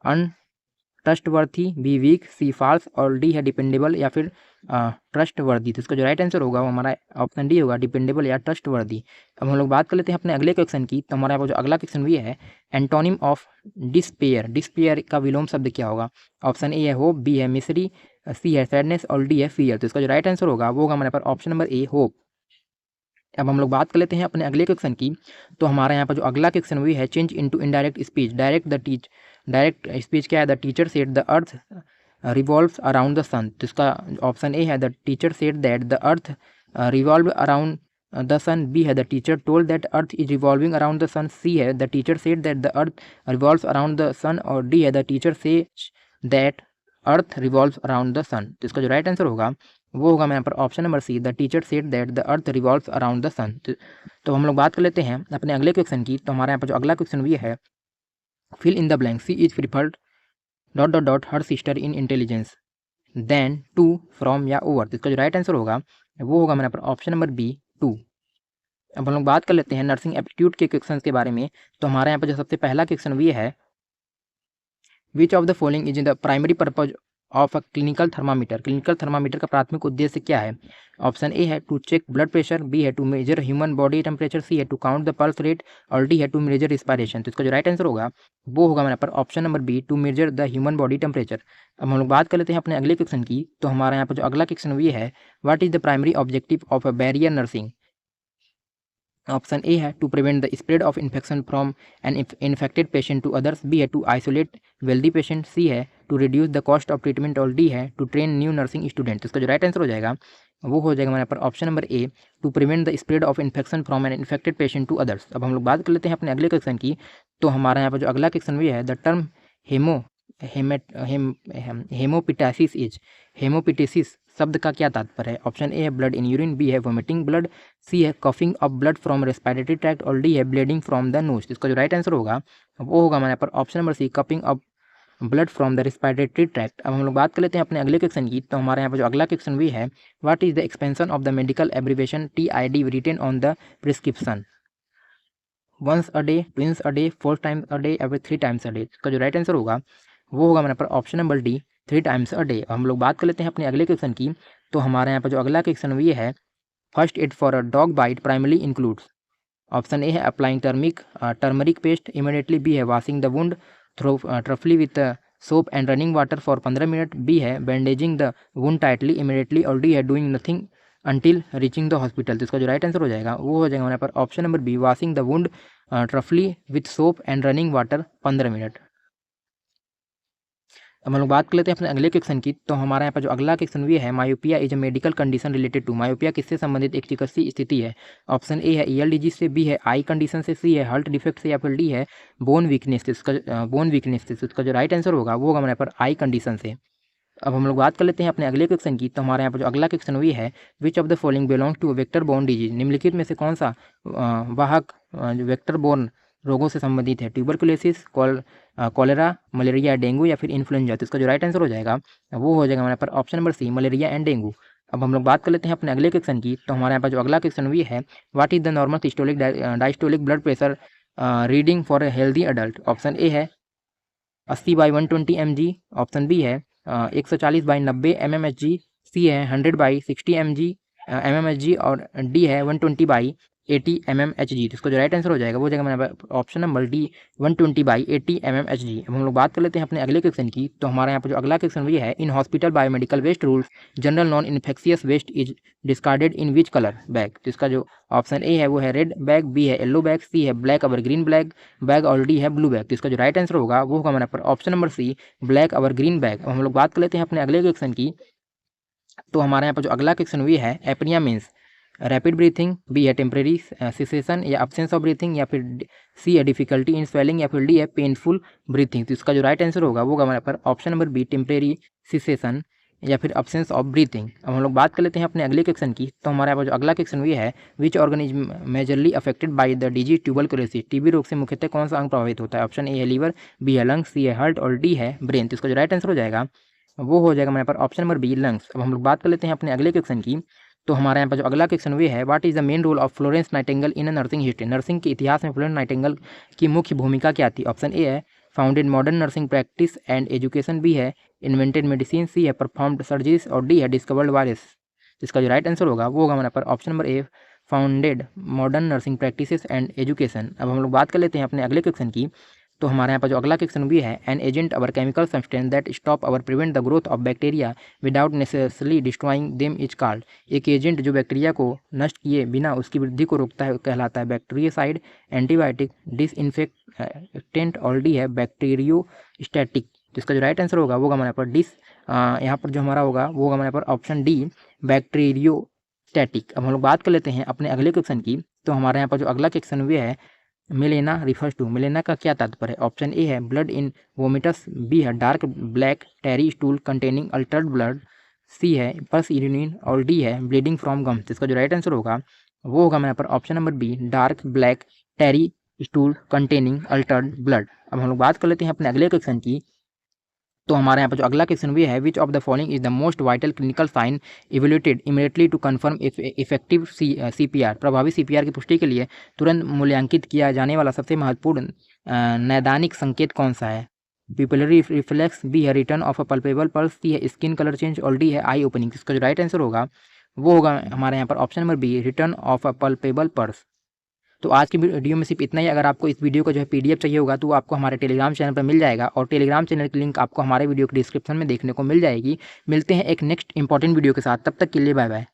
Untrustworthy, be weak, C false और डी है डिपेंडेबल या फिर ट्रस्टवर्दी। तो इसका जो राइट आंसर होगा वो हमारा ऑप्शन डी होगा, डिपेंडेबल या ट्रस्टवर्दी। अब हम लोग बात कर लेते हैं अपने अगले क्वेश्चन की। तो हमारे यहाँ पर जो अगला क्वेश्चन भी है, एंटोनिम ऑफ डिस्पेयर, डिस्पेयर का विलोम शब्द क्या होगा? ऑप्शन ए है होप, बी है मिसरी, सी है सैडनेस और डी है फियर। तो इसका जो राइट आंसर होगा वो होगा हमारे पर ऑप्शन नंबर ए, होप। अब हम लोग बात कर लेते हैं अपने अगले क्वेश्चन की। तो हमारे यहाँ पर जो अगला क्वेश्चन भी है, change into indirect speech. Direct speech क्या है? The teacher said the earth revolves around the sun. तो इसका ऑप्शन ए है, the teacher said that the earth revolve around the sun, B है the teacher told that earth is revolving around the sun, C है the teacher said that the earth revolves around the sun और D है the teacher said that earth revolves around the sun. तो इसका जो right answer होगा वो होगा यहाँ पर option number C, the teacher said that the earth revolves around the sun. तो हम लोग बात कर लेते हैं अपने अगले क्वेश्चन की। तो हमारे यहाँ पर जो अगला क्वेश्चन भी है, fill in the blank, she is preferred dot dot dot her sister in intelligence than to, from या ओवर। तो इसका जो राइट आंसर होगा वो होगा हमारे यहाँ पर ऑप्शन नंबर बी, टू। अब हम लोग बात कर लेते हैं नर्सिंग एप्टीट्यूड के क्वेश्चन के बारे में। तो हमारे यहाँ पर जो सबसे पहला क्वेश्चन भी है, which of the following is in the primary purpose of a clinical thermometer. Clinical thermometer का प्राथमिक उद्देश्य क्या है? ऑप्शन ए है to check blood pressure, B है to measure human body temperature, C है to count the pulse rate और D है टू मेजर रिस्पायरेशन। तो इसका जो राइट आंसर होगा वो होगा हमारे पर option number B, to measure the human body temperature. अब हम लोग बात कर लेते हैं अपने अगले क्वेश्चन की। तो हमारे यहाँ पर जो अगला क्वेश्चन भी है, what is the primary objective of a barrier nursing. Option A है to prevent the spread of infection from an infected patient to others, B है to isolate wealthy patient, C है to reduce the cost of treatment और D है to train new nursing student. तो इसका जो right answer हो जाएगा वो हो जाएगा हमारे पर option number A, to prevent the spread of infection from an infected patient to others. अब हम लोग बात कर लेते हैं अपने अगले क्वेश्चन की। तो हमारे यहाँ पर जो अगला क्वेश्चन भी है, द टर्म हेमोपिटेसिस शब्द का क्या तात्पर्य है? ऑप्शन ए है ब्लड इन यूरिन, बी है वोमिटिंग ब्लड, सी है coughing of blood from respiratory tract और डी है ब्लीडिंग फ्रॉम द नोज। इसका जो राइट आंसर होगा वो होगा हमारे पर option number C, coughing of blood from the respiratory tract. अब हम लोग बात कर लेते हैं अपने अगले क्वेश्चन की। तो हमारे यहाँ पर जो अगला क्वेश्चन भी है, what is the expansion of the medical abbreviation TID written on the prescription? Once a day, twice a day, 4 times a day या फिर 3 टाइम्स अ डे। इसका जो राइट आंसर होगा वो होगा हमारे पर option number D, 3 times a day. हम लोग बात कर लेते हैं अपने अगले क्वेश्चन की। तो हमारे यहाँ पर जो अगला क्वेश्चन भी है, first aid for a dog bite primary includes. Option A है applying turmeric paste immediately, B है washing the wound thoroughly with soap and running water for 15 minute, B है bandaging the wound tightly immediately और D है doing nothing until reaching the hospital. तो इसका जो right answer हो जाएगा वो हो जाएगा हमारे पर option number B, washing the wound रफली with soap and running water 15 minute. अब हम लोग बात कर लेते हैं अपने अगले क्वेश्चन की। तो हमारे यहाँ पर जो अगला क्वेश्चन भी है, myopia is a medical condition related to. Myopia किससे संबंधित एक चिकित्सीय स्थिति है? ऑप्शन ए है ईएल डिजीज से, बी है आई कंडीशन से, सी है हार्ट डिफेक्ट से या फिर डी है बोन वीकनेस से। इसका जो राइट आंसर होगा वो होगा हमारे पर आई कंडीशन से। अब हम लोग बात कर लेते हैं अपने अगले क्वेश्चन की। तो हमारे यहाँ पर जो अगला क्वेश्चन भी है, which of the following belong to vector borne disease. निम्नलिखित में से कौन सा वाहक वेक्टर बोर्न रोगों से संबंधित है? ट्यूबरकुलोसिस, कॉलेरा, मलेरिया, डेंगू या फिर इन्फ्लुएंजा। तो इसका जो राइट आंसर हो जाएगा वो हो जाएगा हमारे पर option number C, malaria and dengue. अब हम लोग बात कर लेते हैं अपने अगले क्वेश्चन की। तो हमारे यहाँ पर जो अगला क्वेश्चन भी है, what is the normal systolic diastolic blood pressure reading for a healthy adult? Option A है 80/120 mg, ऑप्शन बी है 140/90 mmHg, सी है 100/60 mmHg और डी है 120/80 mmHg। तो इसका जो राइट आंसर हो जाएगा वो हो जाएगा हमारे ऑप्शन नंबर डी, 120/80 mmHg। अब हम लोग बात कर लेते हैं अपने अगले क्वेश्चन की। तो हमारे यहाँ पर जो अगला क्वेश्चन भी है, in hospital biomedical waste rules general non infectious waste is discarded in which colour bag? तो इसका जो ऑप्शन ए है वो है रेड बैग, बी है येलो बैग, सी है ब्लैक अवर ग्रीन बैग और डी है ब्लू बैग। तो इसका जो राइट आंसर होगा वो होगा हमारे पर option number C, black or green bag. हम लोग बात कर लेते हैं अपने अगले क्वेश्चन की। तो हमारे यहाँ पर जो अगला क्वेश्चन भी है, apnoea means rapid breathing, B है टेम्परेरी सिसेशन या अब्सेंस ऑफ ब्रीथिंग या फिर सी है डिफिकल्टी इन स्वेलिंग या फिर डी है पेनफुल ब्रीथिंग। तो इसका जो राइट आंसर होगा वो हमारे पर option number B, temporary cessation या फिर अब्सेंस ऑफ ब्रीथिंग। अब हम लोग बात कर लेते हैं अपने अगले क्वेश्चन की। तो हमारे यहाँ पर जो अगला क्वेश्चन ये है, which organ is majorly affected by the disease tuberculosis. TB रोग से मुख्यतः कौन सा अंग प्रभावित होता है? ऑप्शन ए है लीवर, बी है लंग्स, सी है हार्ट और डी है ब्रेन। तो इसका जो राइट आंसर हो जाएगा वो हो जाएगा हमारे पर ऑप्शन नंबर बी लंग्स। अब हम लोग बात कर लेते हैं अपने अगले क्वेश्चन की। तो हमारे यहाँ पर जो अगला क्वेश्चन ये है, what is the main role of Florence Nightingale in nursing history. Nursing के इतिहास में फ्लोरेंस नाइटिंगेल की मुख्य भूमिका क्या थी? ऑप्शन ए है founded modern nursing practice and education, B है इन्वेंटेड मेडिसिन, सी है परफॉर्म्ड सर्जरीज और डी है डिस्कवर्ड वायरस। इसका जो राइट आंसर होगा वो होगा हमारे पर option number A founded modern nursing practices and education. अब हम लोग बात कर लेते हैं अपने अगले क्वेश्चन की। तो हमारे यहाँ पर जो अगला क्वेश्चन भी है, an agent our chemical substance that stop our prevent the growth of bacteria without necessarily destroying them is called. एक एजेंट जो बैक्टीरिया को नष्ट किए बिना उसकी वृद्धि को रोकता है कहलाता है बैक्टीरियासाइड, एंटीबायोटिक, डिसइंफेक्टेंट और डी है बैक्टीरियोस्टैटिक। तो इसका जो राइट आंसर होगा वो होगा हमारे पर यहाँ पर जो हमारा होगा वो होगा हमारे पर ऑप्शन डी बैक्टीरियोस्टैटिक। अब हम लोग बात कर लेते हैं अपने अगले क्वेश्चन की। तो हमारे यहाँ पर जो अगला क्वेश्चन भी है, मेलेना रिफर्स टू। मेलेना का क्या तात्पर्य है? ऑप्शन ए है ब्लड इन वोमिटस, बी है dark black tarry stool containing altered blood, C है पस यूरिन और डी है ब्लीडिंग फ्रॉम गम्स। इसका जो राइट आंसर होगा वो होगा मेरे पर option number B dark black tarry stool containing altered blood. अब हम लोग बात कर लेते हैं अपने अगले क्वेश्चन की। तो हमारे यहाँ पर जो अगला क्वेश्चन भी है, which of the following is the most vital clinical sign evaluated immediately to confirm effective CPR. प्रभावी सीपीआर की पुष्टि के लिए तुरंत मूल्यांकित किया जाने वाला सबसे महत्वपूर्ण नैदानिक संकेत कौन सा है? पिपलरी रिफ्लेक्स, बी है return of a palpable pulse, C है स्किन कलर चेंज और डी है आई ओपनिंग। इसका जो राइट आंसर होगा वो होगा हमारे यहाँ पर option number B return of a palpable pulse. तो आज की वीडियो में सिर्फ इतना ही। अगर आपको इस वीडियो का जो है पीडीएफ चाहिए होगा तो वो आपको हमारे टेलीग्राम चैनल पर मिल जाएगा और टेलीग्राम चैनल की लिंक आपको हमारे वीडियो के डिस्क्रिप्शन में देखने को मिल जाएगी। मिलते हैं एक नेक्स्ट इंपॉर्टेंट वीडियो के साथ, तब तक के लिए बाय बाय।